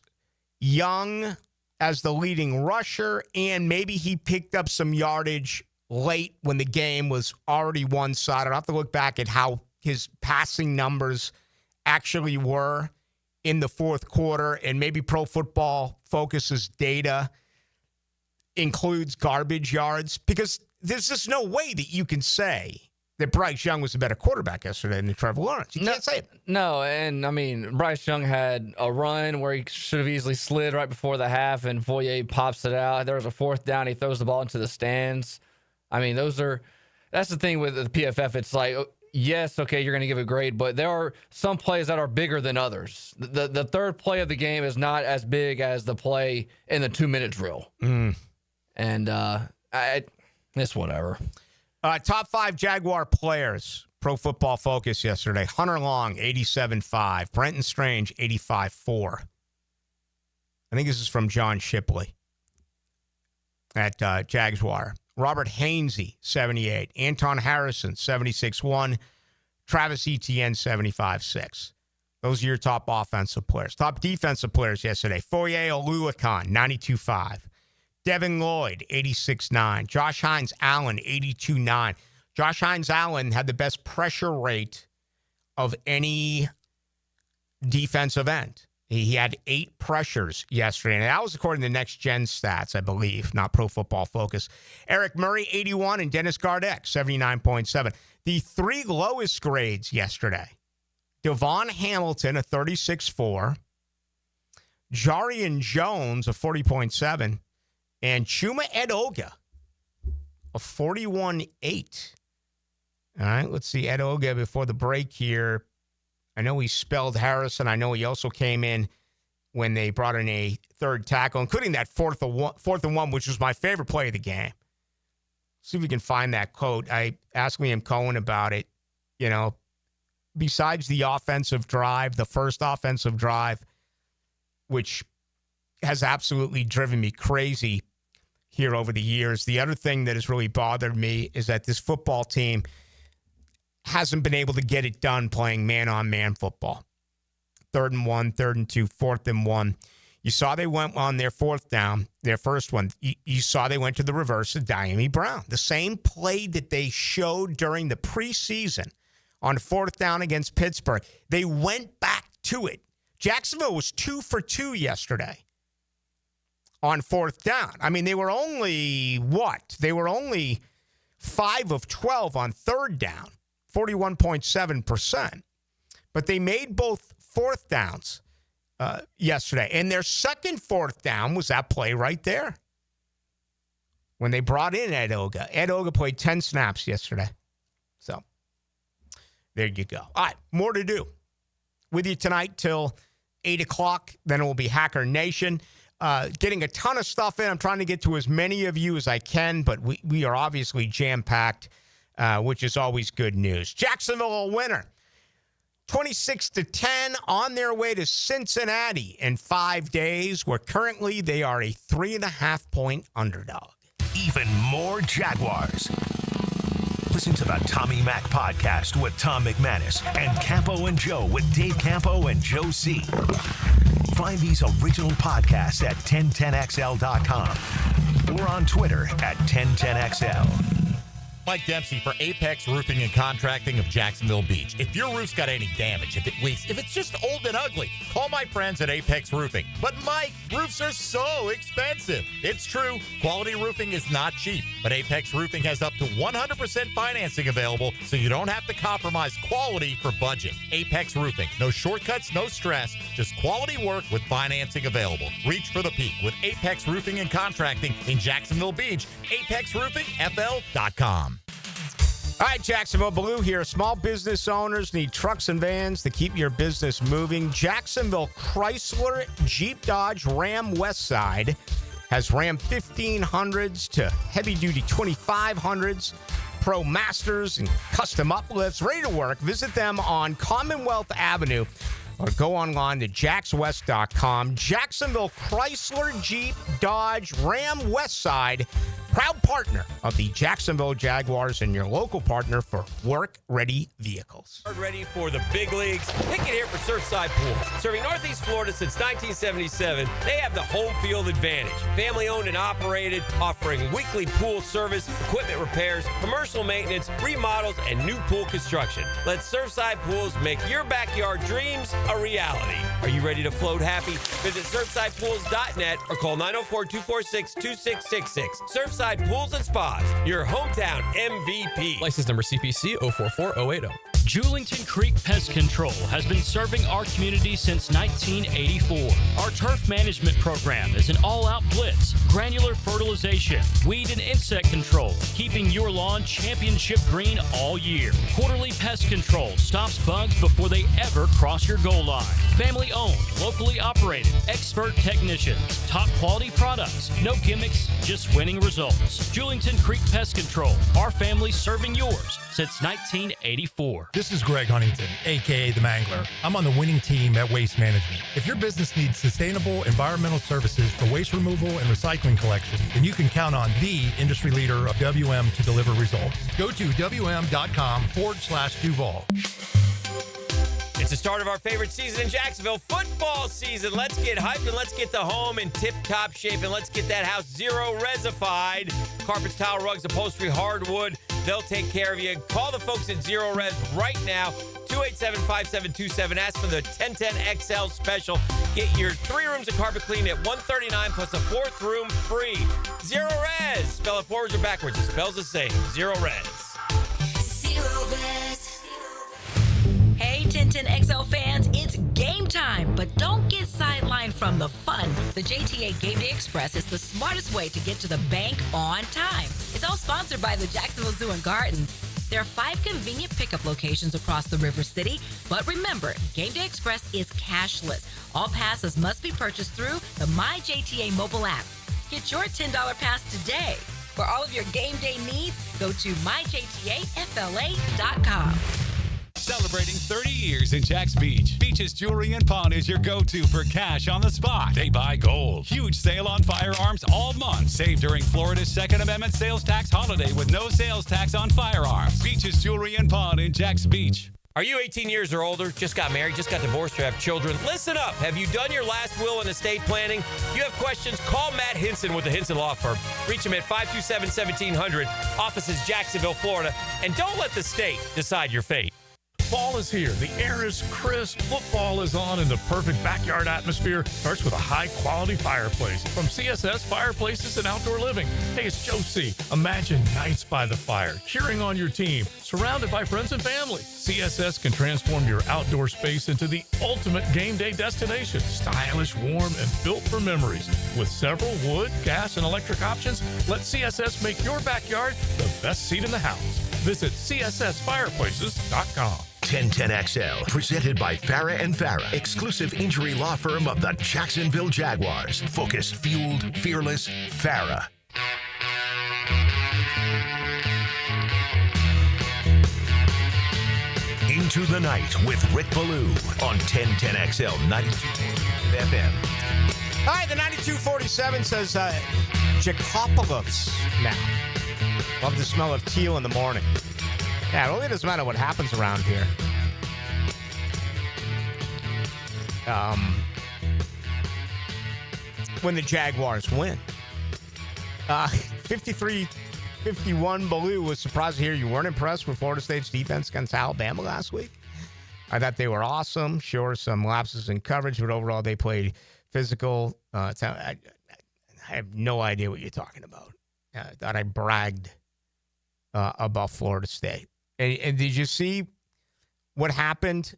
Young as the leading rusher, and maybe he picked up some yardage late when the game was already one-sided. I'll have to look back at how his passing numbers actually were in the fourth quarter, and maybe Pro Football Focus's data includes garbage yards, because there's just no way that you can say that Bryce Young was a better quarterback yesterday than Trevor Lawrence. You can't say it. No, and I mean, Bryce Young had a run where he should have easily slid right before the half, and Foyer pops it out. There was a 4th down. He throws the ball into the stands. I mean, that's the thing with the PFF. It's like, yes, okay, you're going to give a grade, but there are some plays that are bigger than others. The third play of the game is not as big as the play in the 2-minute drill. And it's whatever. Top 5 Jaguar players, Pro Football Focus yesterday. Hunter Long, 87.5. Brenton Strange, 85.4. I think this is from John Shipley at Jaguar. Robert Hainsey, 78. Anton Harrison, 76.1. Travis Etienne, 75.6. Those are your top offensive players. Top defensive players yesterday. Foye Oluokun, 92.5. Devin Lloyd, 86.9. Josh Hines-Allen, 82.9. Josh Hines-Allen had the best pressure rate of any defensive end. He had 8 pressures yesterday, and that was according to Next Gen Stats, I believe, not Pro Football Focus. Eric Murray, 81, and Dennis Gardeck, 79.7. The 3 lowest grades yesterday. Devon Hamilton, a 36.4. Jarian Jones, a 40.7. And Chuma Edoga, a 41.8. All right, let's see. Edoga before the break here. I know he spelled Harrison. I know he also came in when they brought in a third tackle, including that fourth and one, which was my favorite play of the game. See if we can find that quote. I asked Liam Cohen about it. Besides the offensive drive, the first offensive drive, which has absolutely driven me crazy here over the years, the other thing that has really bothered me is that this football team hasn't been able to get it done playing man-on-man football. 3rd and 1, 3rd and 2, 4th and 1. You saw they went on their 4th down, their first one. You saw they went to the reverse of Diami Brown. The same play that they showed during the preseason on 4th down against Pittsburgh. They went back to it. Jacksonville was 2 for 2 yesterday on 4th down. I mean, they were only, They were only 5 of 12 on 3rd down, 41.7%. But they made both 4th downs yesterday. And their second 4th down was that play right there when they brought in Ed Oga. Ed Oga played 10 snaps yesterday. So there you go. All right, more to do. With you tonight till 8 o'clock. Then it will be Hacker Nation. Getting a ton of stuff in. I'm trying to get to as many of you as I can, but we are obviously jam-packed, which is always good news. Jacksonville a winner. 26-10 on their way to Cincinnati in 5 days, where currently they are a 3.5-point underdog. Even more Jaguars. Listen to the Tommy Mac podcast with Tom McManus and Campo and Joe with Dave Campo and Joe C. Find these original podcasts at 1010XL.com or on Twitter at 1010XL. Mike Dempsey for Apex Roofing and Contracting of Jacksonville Beach. If your roof's got any damage, if it leaks, if it's just old and ugly, call my friends at Apex Roofing. But Mike, roofs are so expensive. It's true, quality roofing is not cheap, but Apex Roofing has up to 100% financing available, so you don't have to compromise quality for budget. Apex Roofing, no shortcuts, no stress, just quality work with financing available. Reach for the peak with Apex Roofing and Contracting in Jacksonville Beach. ApexRoofingFL.com. All right, Jacksonville Ballou here. Small business owners need trucks and vans to keep your business moving. Jacksonville Chrysler, Jeep, Dodge, Ram Westside has Ram 1500s to heavy-duty 2500s, Pro Masters, and custom uplifts. Ready to work. Visit them on Commonwealth Avenue or go online to jackswest.com. Jacksonville Chrysler, Jeep, Dodge, Ram Westside, proud partner of the Jacksonville Jaguars and your local partner for work-ready vehicles. Ready for the big leagues? Pick it here for Surfside Pools. Serving Northeast Florida since 1977, they have the home field advantage. Family-owned and operated, offering weekly pool service, equipment repairs, commercial maintenance, remodels, and new pool construction. Let Surfside Pools make your backyard dreams a reality. Are you ready to float happy? Visit SurfsidePools.net or call 904-246-2666. Surfside Pools and Spas, your hometown MVP. License number CPC 044080. Julington Creek Pest Control has been serving our community since 1984. Our turf management program is an all-out blitz, granular fertilization, weed and insect control, keeping your lawn championship green all year. Quarterly pest control stops bugs before they ever cross your goal line. Family-owned, locally operated, expert technicians, top quality products, no gimmicks, just winning results. Julington Creek Pest Control, our family serving yours since 1984. This is Greg Huntington, a.k.a. The Mangler. I'm on the winning team at Waste Management. If your business needs sustainable environmental services for waste removal and recycling collection, then you can count on the industry leader of WM to deliver results. Go to WM.com/Duval. It's the start of our favorite season in Jacksonville, football season. Let's get hyped and let's get the home in tip-top shape and let's get that house zero-resified. Carpets, tile, rugs, upholstery, hardwood, they'll take care of you. Call the folks at Zero Res right now, 287-5727. Ask for the 1010XL special. Get your 3 rooms of carpet cleaned at $139 plus a 4th room free. Zero Res. Spell it forwards or backwards. It spells the same. Zero Res. Zero Res. Hey, 1010XL fans, it's game time, but don't get sidelined from the fun. The JTA Game Day Express is the smartest way to get to the bank on time. It's all sponsored by the Jacksonville Zoo and Gardens. There are 5 convenient pickup locations across the River City, but remember, Game Day Express is cashless. All passes must be purchased through the MyJTA mobile app. Get your $10 pass today. For all of your game day needs, go to myjtafla.com. Celebrating 30 years in Jax Beach. Beach's Jewelry and Pawn is your go-to for cash on the spot. They buy gold. Huge sale on firearms all month. Save during Florida's Second Amendment sales tax holiday with no sales tax on firearms. Beach's Jewelry and Pawn in Jax Beach. Are you 18 years or older, just got married, just got divorced, or have children? Listen up. Have you done your last will and estate planning? If you have questions, call Matt Hinson with the Hinson Law Firm. Reach him at 527-1700, offices Jacksonville, Florida. And don't let the state decide your fate. Fall is here. The air is crisp. Football is on, and the perfect backyard atmosphere starts with a high-quality fireplace from CSS Fireplaces and Outdoor Living. Hey, it's Joe C. Imagine nights by the fire, cheering on your team, surrounded by friends and family. CSS can transform your outdoor space into the ultimate game day destination. Stylish, warm, and built for memories. With several wood, gas, and electric options, let CSS make your backyard the best seat in the house. Visit CSSFireplaces.com. 1010XL, presented by Farah and Farah, exclusive injury law firm of the Jacksonville Jaguars. Focused, fueled, fearless, Farah. Into the Night with Rick Ballou on 1010XL 92 FM. All right, the 9247 says Jacopolis now. Love the smell of teal in the morning. Yeah, it really doesn't matter what happens around here. When the Jaguars win. 53-51, Ballou was surprised to hear you weren't impressed with Florida State's defense against Alabama last week. I thought they were awesome. Sure, some lapses in coverage, but overall they played physical. I have no idea what you're talking about. I thought I bragged about Florida State. And did you see what happened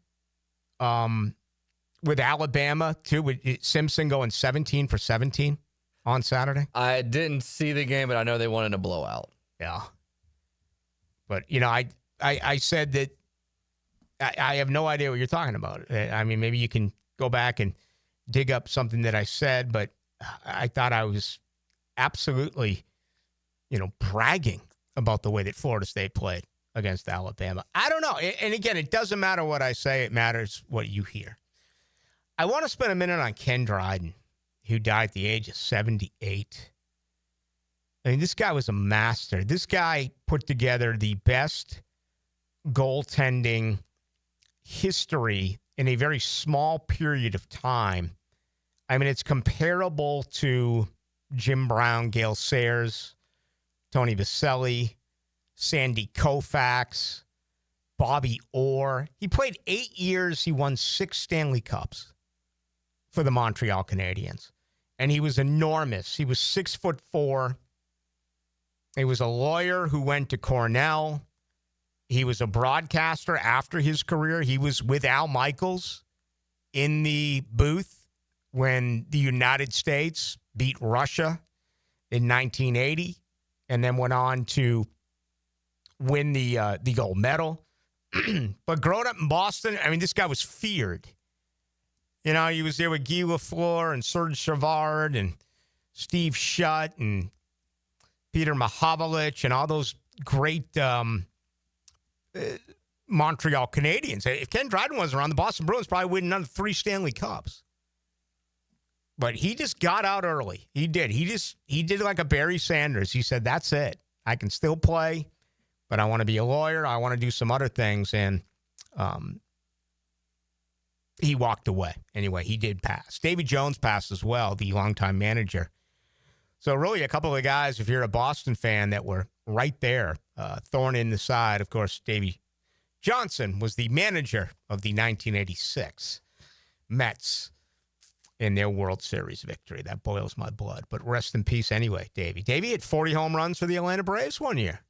with Alabama, too, with Simpson going 17 for 17 on Saturday? I didn't see the game, but I know they wanted a blowout. Yeah. But, I said that I have no idea what you're talking about. I mean, maybe you can go back and dig up something that I said, but I thought I was absolutely, bragging about the way that Florida State played against Alabama. I don't know. And again, it doesn't matter what I say. It matters what you hear. I want to spend a minute on Ken Dryden, who died at the age of 78. I mean, this guy was a master. This guy put together the best goaltending history in a very small period of time. I mean, it's comparable to Jim Brown, Gale Sayers, Tony Vaselli, Sandy Koufax, Bobby Orr. He played 8 years. He won 6 Stanley Cups for the Montreal Canadiens. And he was enormous. He was 6'4". He was a lawyer who went to Cornell. He was a broadcaster after his career. He was with Al Michaels in the booth when the United States beat Russia in 1980 and then went on to win the gold medal. But growing up in Boston, I mean, this guy was feared. He was there with Guy Lafleur and Serge Savard and Steve Shutt and Peter Mahovlich and all those great Montreal Canadiens. If Ken Dryden wasn't around, the Boston Bruins probably win another 3 Stanley Cups. But he just got out early. He did. He did like a Barry Sanders. He said, that's it. I can still play, but I want to be a lawyer. I want to do some other things. And he walked away. Anyway, he did pass. Davy Jones passed as well, the longtime manager. So really a couple of guys, if you're a Boston fan, that were right there, thorn in the side. Of course, Davy Johnson was the manager of the 1986 Mets in their World Series victory. That boils my blood. But rest in peace anyway, Davey. Davey hit 40 home runs for the Atlanta Braves one year.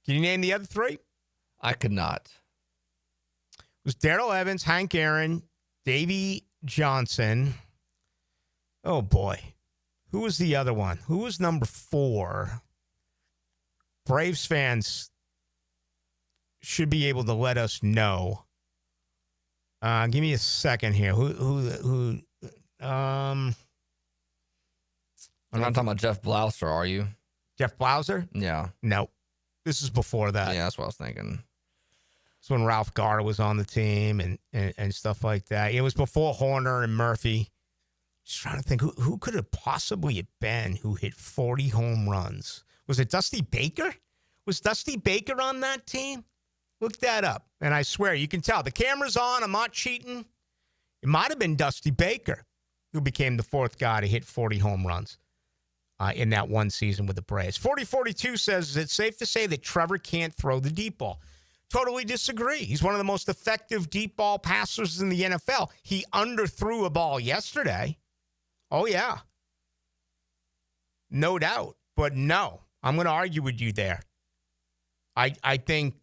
Can you name the other 3? I could not. It was Darrell Evans, Hank Aaron, Davey Johnson. Oh, boy. Who was the other one? Who was number 4? Braves fans should be able to let us know. Give me a second here. Who? I'm not talking about Jeff Blouser, are you? Jeff Blouser? Yeah. No. This is before that. Yeah, that's what I was thinking. It's when Ralph Garr was on the team and stuff like that. It was before Horner and Murphy. Just trying to think, who could it possibly have been who hit 40 home runs? Was it Dusty Baker? Was Dusty Baker on that team? Look that up. And I swear, you can tell. The camera's on. I'm not cheating. It might have been Dusty Baker who became the fourth guy to hit 40 home runs in that one season with the Braves. 4042 says, is it safe to say that Trevor can't throw the deep ball? Totally disagree. He's one of the most effective deep ball passers in the NFL. He underthrew a ball yesterday. Oh, yeah. No doubt. But no, I'm going to argue with you there. I think,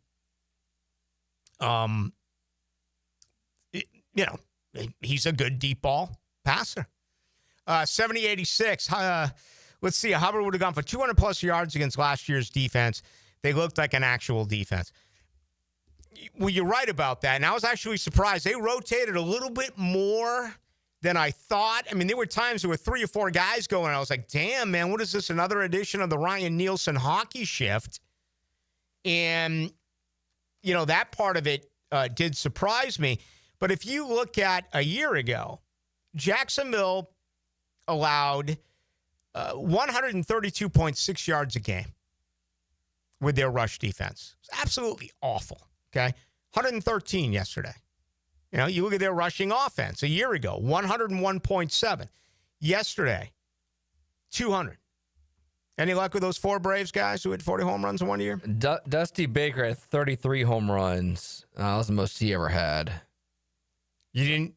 he's a good deep ball passer. 7086. Let's see. Hubbard would have gone for 200-plus yards against last year's defense. They looked like an actual defense. Well, you're right about that. And I was actually surprised. They rotated a little bit more than I thought. I mean, there were times there were 3 or 4 guys going. I was like, damn, man, what is this? Another edition of the Ryan Nielsen hockey shift? And, that part of it did surprise me. But if you look at a year ago, Jacksonville allowed 132.6 yards a game with their rush defense. It's absolutely awful, okay? 113 yesterday. You look at their rushing offense a year ago, 101.7. Yesterday, 200. Any luck with those 4 Braves guys who had 40 home runs in one year? Dusty Baker had 33 home runs. That was the most he ever had. You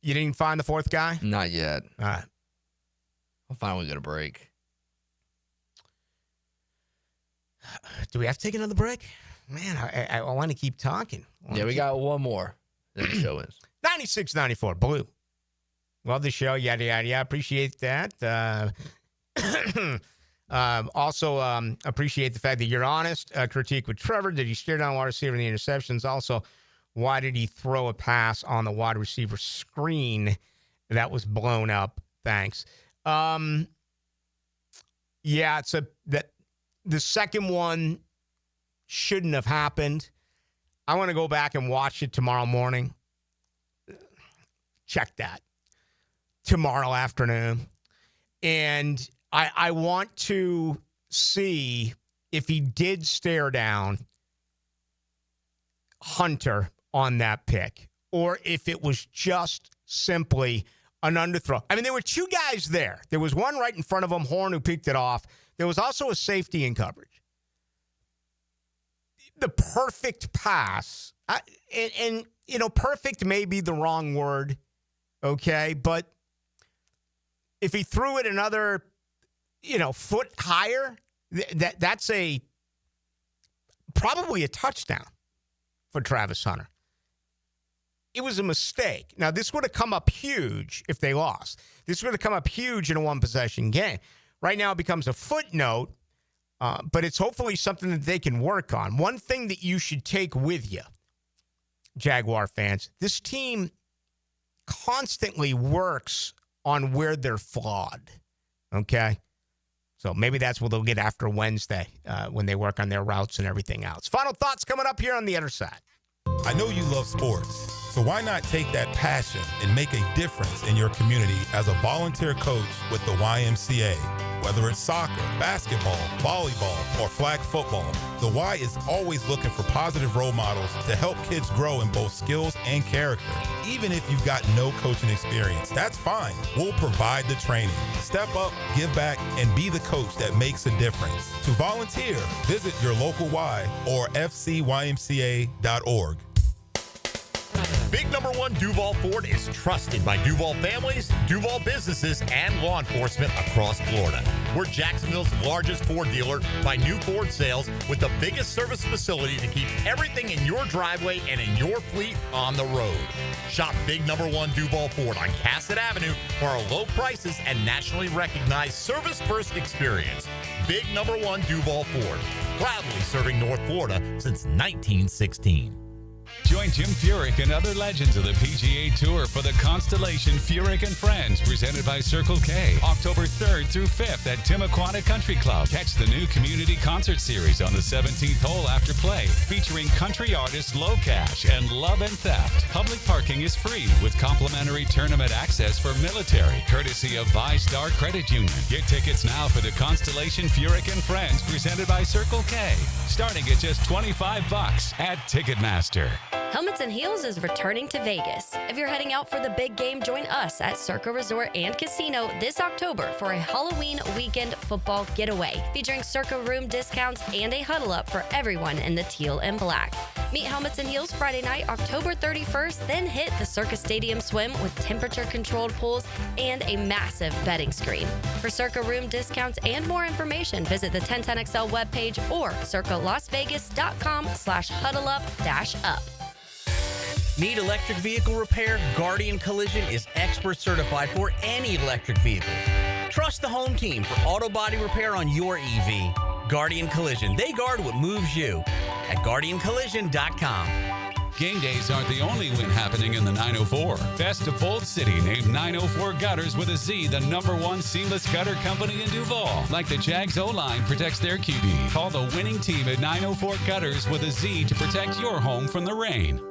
didn't find the 4th guy? Not yet. All right. I'll finally get a break. Do we have to take another break? Man, I want to keep talking. We got one more. Then the show ends. 96-94, Blue. Love the show. Yada, yada, yada. Appreciate that. Also, appreciate the fact that you're honest. Critique with Trevor. Did he stare down wide receiver in the interceptions? Also, why did he throw a pass on the wide receiver screen that was blown up? Thanks. The second one shouldn't have happened. I want to go back and watch it tomorrow morning. Check that. Tomorrow afternoon. And I want to see if he did stare down Hunter on that pick, or if it was just simply an underthrow. I mean, there were 2 guys there. There was one right in front of him, Horn, who picked it off. There was also a safety in coverage. The perfect pass, and perfect may be the wrong word, okay? But if he threw it another, foot higher, that's probably a touchdown for Travis Hunter. It was a mistake. Now, this would have come up huge if they lost. This would have come up huge in a one-possession game. Right now, it becomes a footnote, but it's hopefully something that they can work on. One thing that you should take with you, Jaguar fans, this team constantly works on where they're flawed, okay? So maybe that's what they'll get after Wednesday when they work on their routes and everything else. Final thoughts coming up here on the other side. I know you love sports, so why not take that passion and make a difference in your community as a volunteer coach with the YMCA? Whether it's soccer, basketball, volleyball, or flag football, the Y is always looking for positive role models to help kids grow in both skills and character. Even if you've got no coaching experience, that's fine. We'll provide the training. Step up, give back, and be the coach that makes a difference. To volunteer, visit your local Y or fcymca.org. Big number 1 Duval Ford is trusted by Duval families, Duval businesses, and law enforcement across Florida. We're Jacksonville's largest Ford dealer by new Ford sales, with the biggest service facility to keep everything in your driveway and in your fleet on the road. Shop Big number 1 Duval Ford on Cassett Avenue for our low prices and nationally recognized service-first experience. Big number 1 Duval Ford, proudly serving North Florida since 1916. Join Jim Furyk and other legends of the PGA Tour for the Constellation Furyk and Friends, presented by Circle K, October 3rd through 5th at Timuquana Country Club. Catch the new community concert series on the 17th hole after play, featuring country artists Low Cash and Love and Theft. Public parking is free with complimentary tournament access for military, courtesy of ViStar Credit Union. Get tickets now for the Constellation Furyk and Friends, presented by Circle K, starting at just $25 at Ticketmaster. Helmets and Heels is returning to Vegas. If you're heading out for the big game, join us at Circa Resort and Casino this October for a Halloween weekend football getaway, featuring Circa room discounts and a huddle up for everyone in the teal and black. Meet Helmets and Heels Friday night, October 31st, then hit the Circa Stadium Swim with temperature-controlled pools and a massive betting screen. For Circa room discounts and more information, visit the 1010XL webpage or circalasvegas.com/huddleup-up. Need electric vehicle repair? Guardian Collision is expert certified for any electric vehicle. Trust the home team for auto body repair on your EV. Guardian Collision. They guard what moves you at guardiancollision.com. Game days aren't the only win happening in the 904. Best of Bold City named 904 Gutters with a Z the #1 seamless gutter company in Duval. Like the Jags O-line protects their QB. Call the winning team at 904 Gutters with a Z to protect your home from the rain.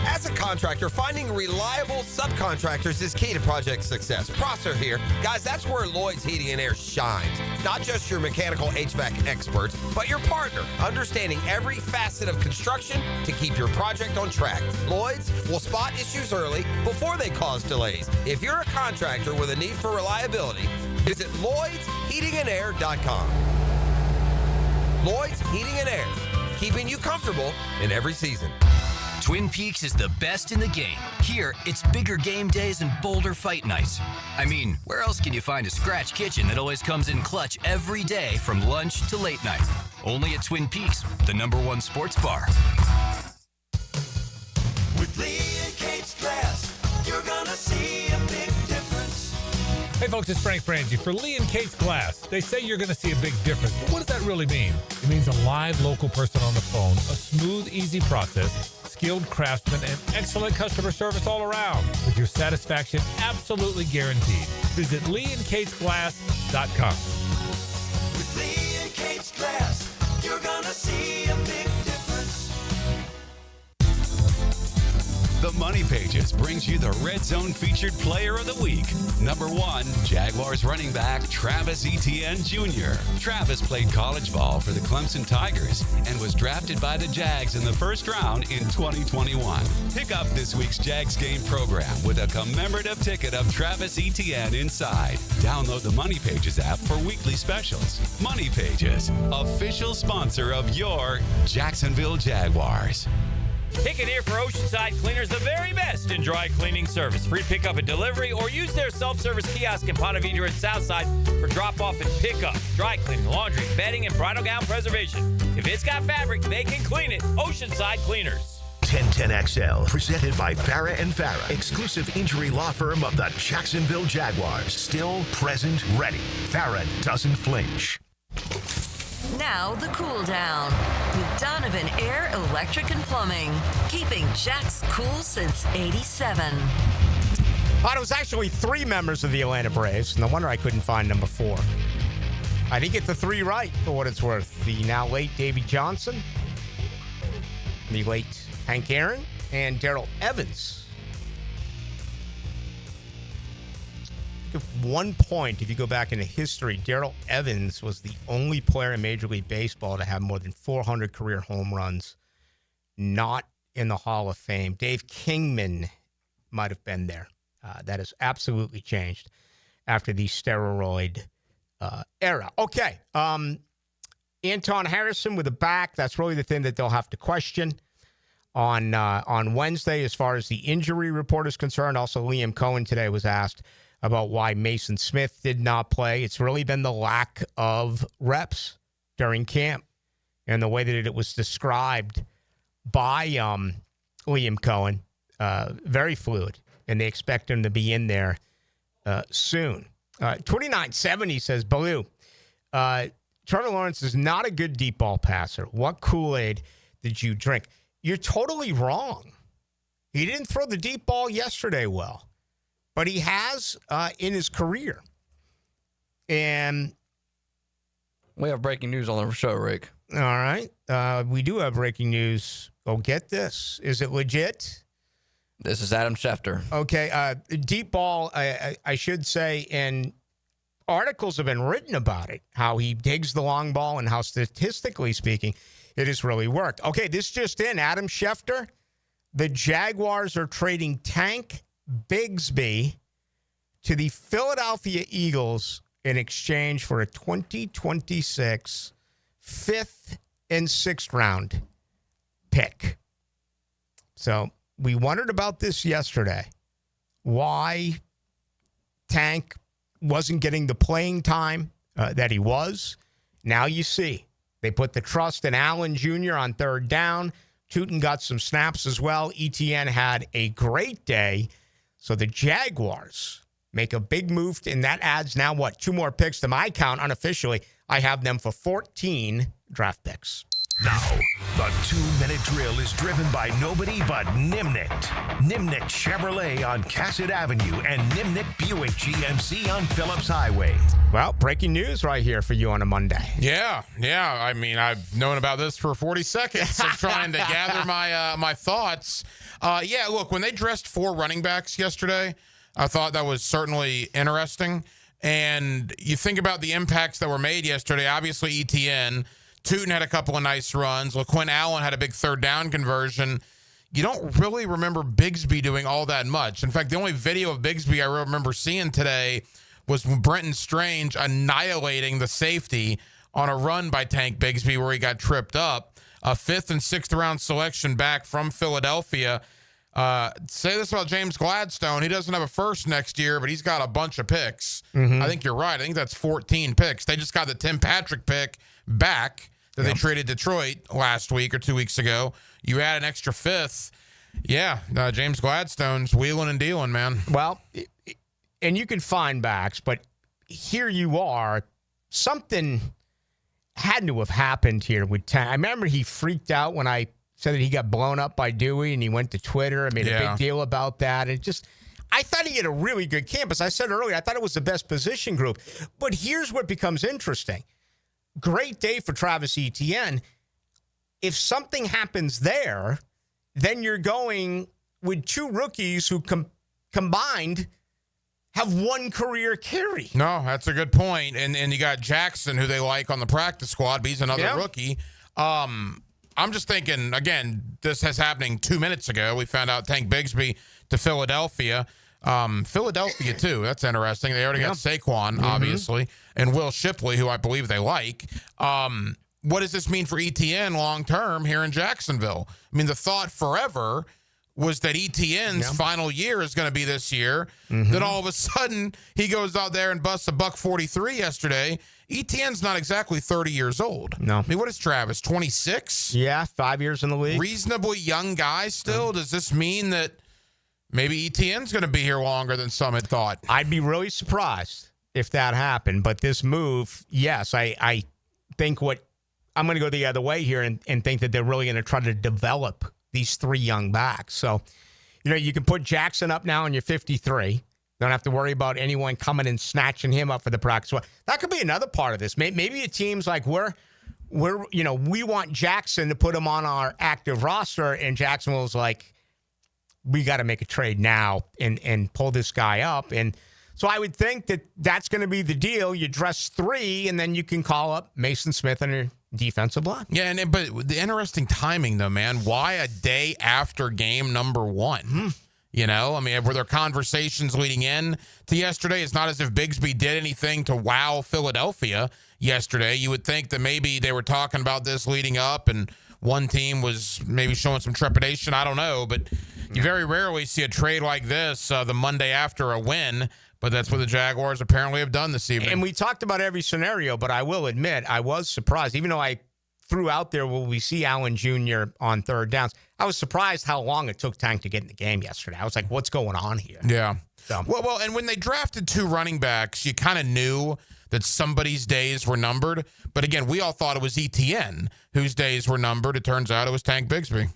As a contractor, finding reliable subcontractors is key to project success. Prosser here. Guys, that's where Lloyd's Heating and Air shines. Not just your mechanical HVAC experts, but your partner, understanding every facet of construction to keep your project on track. Lloyd's will spot issues early before they cause delays. If you're a contractor with a need for reliability, visit LloydsHeatingandAir.com. Lloyd's Heating and Air, keeping you comfortable in every season. Twin Peaks is the best in the game. Here, it's bigger game days and bolder fight nights. I mean, where else can you find a scratch kitchen that always comes in clutch every day from lunch to late night? Only at Twin Peaks, the #1 sports bar. With Lee and Kate's Glass, you're gonna see a big difference. Hey folks, it's Frank Frangie. For Lee and Kate's Glass, they say you're going to see a big difference. But what does that really mean? It means a live local person on the phone, a smooth, easy process, skilled craftsmen, and excellent customer service all around, with your satisfaction absolutely guaranteed. Visit LeeandKatesGlass.com. With Lee and Kate's Glass, you're gonna see a big difference. The Money Pages brings you the Red Zone featured player of the week. #1, Jaguars running back Travis Etienne Jr. Travis played college ball for the Clemson Tigers and was drafted by the Jags in the first round in 2021. Pick up this week's Jags game program with a commemorative ticket of Travis Etienne inside. Download the Money Pages app for weekly specials. Money Pages, official sponsor of your Jacksonville Jaguars. Pick it here for Oceanside Cleaners, the very best in dry cleaning service. Free pickup and delivery, or use their self-service kiosk in Ponte Vedra and Southside for drop-off and pickup. Dry cleaning, laundry, bedding, and bridal gown preservation. If it's got fabric, they can clean it. Oceanside Cleaners. 1010XL, presented by Farah and Farah, exclusive injury law firm of the Jacksonville Jaguars. Still, present, ready. Farah doesn't flinch. Now the cool down with Donovan Air, Electric and Plumbing, keeping Jack's cool since '87. It was actually 3 members of the Atlanta Braves. No wonder I couldn't find number 4. I didn't get the 3 right, for what it's worth. The now late Davey Johnson, the late Hank Aaron, and Darrell Evans. At one point, if you go back into history, Darrell Evans was the only player in Major League Baseball to have more than 400 career home runs, not in the Hall of Fame. Dave Kingman might have been there. That has absolutely changed after the steroid era. Okay. Anton Harrison with a back. That's really the thing that they'll have to question on Wednesday as far as the injury report is concerned. Also, Liam Cohen today was asked about why Mason Smith did not play. It's really been the lack of reps during camp and the way that it was described by Liam Cohen. Very fluid, and they expect him to be in there soon. 2970 says, Ballou, Trevor Lawrence is not a good deep ball passer. What Kool-Aid did you drink? you're totally wrong. He didn't throw the deep ball yesterday well, but he has in his career. And we have breaking news on the show, Rick. All right. We do have breaking news. Oh, get this. Is it legit? This is Adam Schefter. Okay. Deep ball, I should say, and articles have been written about it, how he digs the long ball and how statistically speaking, it has really worked. Okay, this just in. Adam Schefter, the Jaguars are trading Tank Bigsby to the Philadelphia Eagles in exchange for a 2026 5th and 6th round pick. So we wondered about this yesterday. Why Tank wasn't getting the playing time that he was. Now you see. They put the trust in Allen Jr. on third down. Tootin got some snaps as well. Etienne had a great day. So the Jaguars make a big move, and that adds now, 2 more picks to my count unofficially. I have them for 14 draft picks. Now, the 2-minute drill is driven by nobody but Nimnik. Nimnik Chevrolet on Cassett Avenue and Nimnik Buick GMC on Phillips Highway. Well, breaking news right here for you on a Monday. Yeah. I mean, I've known about this for 40 seconds, so trying to gather my thoughts. Look, when they dressed 4 running backs yesterday, I thought that was certainly interesting. And you think about the impacts that were made yesterday. Obviously, Etienne. Tootin had a couple of nice runs. LaQuinn Allen had a big third down conversion. You don't really remember Bigsby doing all that much. In fact, the only video of Bigsby I remember seeing today was Brenton Strange annihilating the safety on a run by Tank Bigsby where he got tripped up. A 5th and 6th round selection back from Philadelphia. Say this about James Gladstone. He doesn't have a first next year, but he's got a bunch of picks. I think you're right. I think that's 14 picks. They just got the Tim Patrick pick back that they traded Detroit last week or 2 weeks ago. You add an extra 5th. Yeah, James Gladstone's wheeling and dealing, man. Well, and you can find backs, but here you are. Something had to have happened here with Tank. I remember he freaked out when I said that he got blown up by Dewey, and he went to Twitter and made a big deal about that. I thought he had a really good camp. As I said earlier, I thought it was the best position group. But here's what becomes interesting. Great day for Travis Etienne. If something happens there, then you're going with 2 rookies who combined have 1 career carry. No, that's a good point. And you got Jackson, who they like on the practice squad, but he's another rookie. I'm just thinking, again, this is happening 2 minutes ago. We found out Tank Bigsby to Philadelphia. Philadelphia, too. That's interesting. They already got Saquon, obviously, and Will Shipley, who I believe they like. What does this mean for Etienne long-term here in Jacksonville? I mean, the thought forever was that Etienne's final year is going to be this year. Then all of a sudden, he goes out there and busts a $143 yesterday. Etienne's not exactly 30 years old. No. I mean, what is Travis, 26? Yeah, 5 years in the league. Reasonably young guy still. Does this mean that maybe Etienne's going to be here longer than some had thought? I'd be really surprised if that happened. But this move, yes, I think I'm going to go the other way here and think that they're really going to try to develop these 3 young backs. So, you can put Jackson up now and you're 53. Don't have to worry about anyone coming and snatching him up for the practice. Well, that could be another part of this. Maybe a team's like, we want Jackson to put him on our active roster, and Jacksonville's like, we got to make a trade now and pull this guy up. And so I would think that that's going to be the deal. You dress 3, and then you can call up Mason Smith on your defensive line. Yeah, but the interesting timing, though, man. Why a day after game number 1? I mean, were there conversations leading in to yesterday? It's not as if Bigsby did anything to wow Philadelphia yesterday. You would think that maybe they were talking about this leading up and one team was maybe showing some trepidation. I don't know, but you very rarely see a trade like this the Monday after a win. But that's what the Jaguars apparently have done this evening. And we talked about every scenario, but I will admit I was surprised. Even though I threw out there, will we see Allen Jr. on third downs? I was surprised how long it took Tank to get in the game yesterday. I was like, what's going on here? Yeah. So. Well, and when they drafted 2 running backs, you kind of knew that somebody's days were numbered. But again, we all thought it was Etienne whose days were numbered. It turns out it was Tank Bigsby.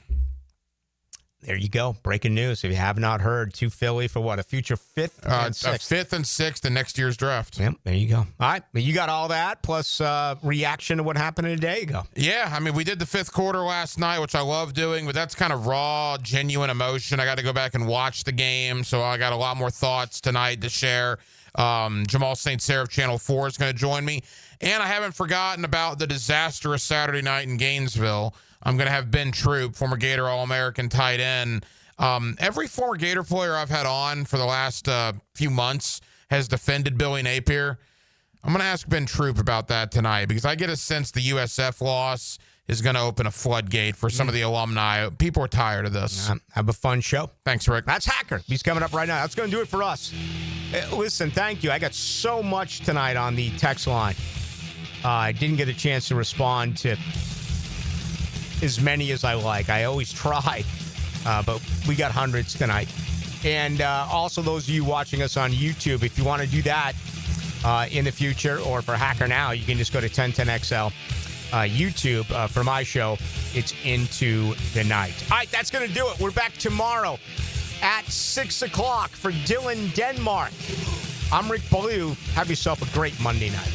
there you go. Breaking news. If you have not heard, to Philly for what? A future 5th and 6th? 5th and 6th in next year's draft. Yep, there you go. All right, you got all that, plus reaction to what happened a day ago. Yeah, I mean, we did the 5th quarter last night, which I love doing, but that's kind of raw, genuine emotion. I got to go back and watch the game, so I got a lot more thoughts tonight to share. Jamal St. Cyr of Channel 4 is going to join me. And I haven't forgotten about the disastrous Saturday night in Gainesville. I'm going to have Ben Troop, former Gator All-American tight end. Every former Gator player I've had on for the last few months has defended Billy Napier. I'm going to ask Ben Troop about that tonight because I get a sense the USF loss is going to open a floodgate for some of the alumni. People are tired of this. Have a fun show. Thanks, Rick. That's Hacker. He's coming up right now. That's going to do it for us. Listen, thank you. I got so much tonight on the text line. I didn't get a chance to respond to as many as I like. I always try, but we got hundreds tonight. And also those of you watching us on YouTube, if you want to do that in the future or for Hacker Now, you can just go to 1010XL YouTube for my show. It's Into the Night. All right, that's going to do it. We're back tomorrow at 6 o'clock for Dylan Denmark. I'm Rick Ballou. Have yourself a great Monday night.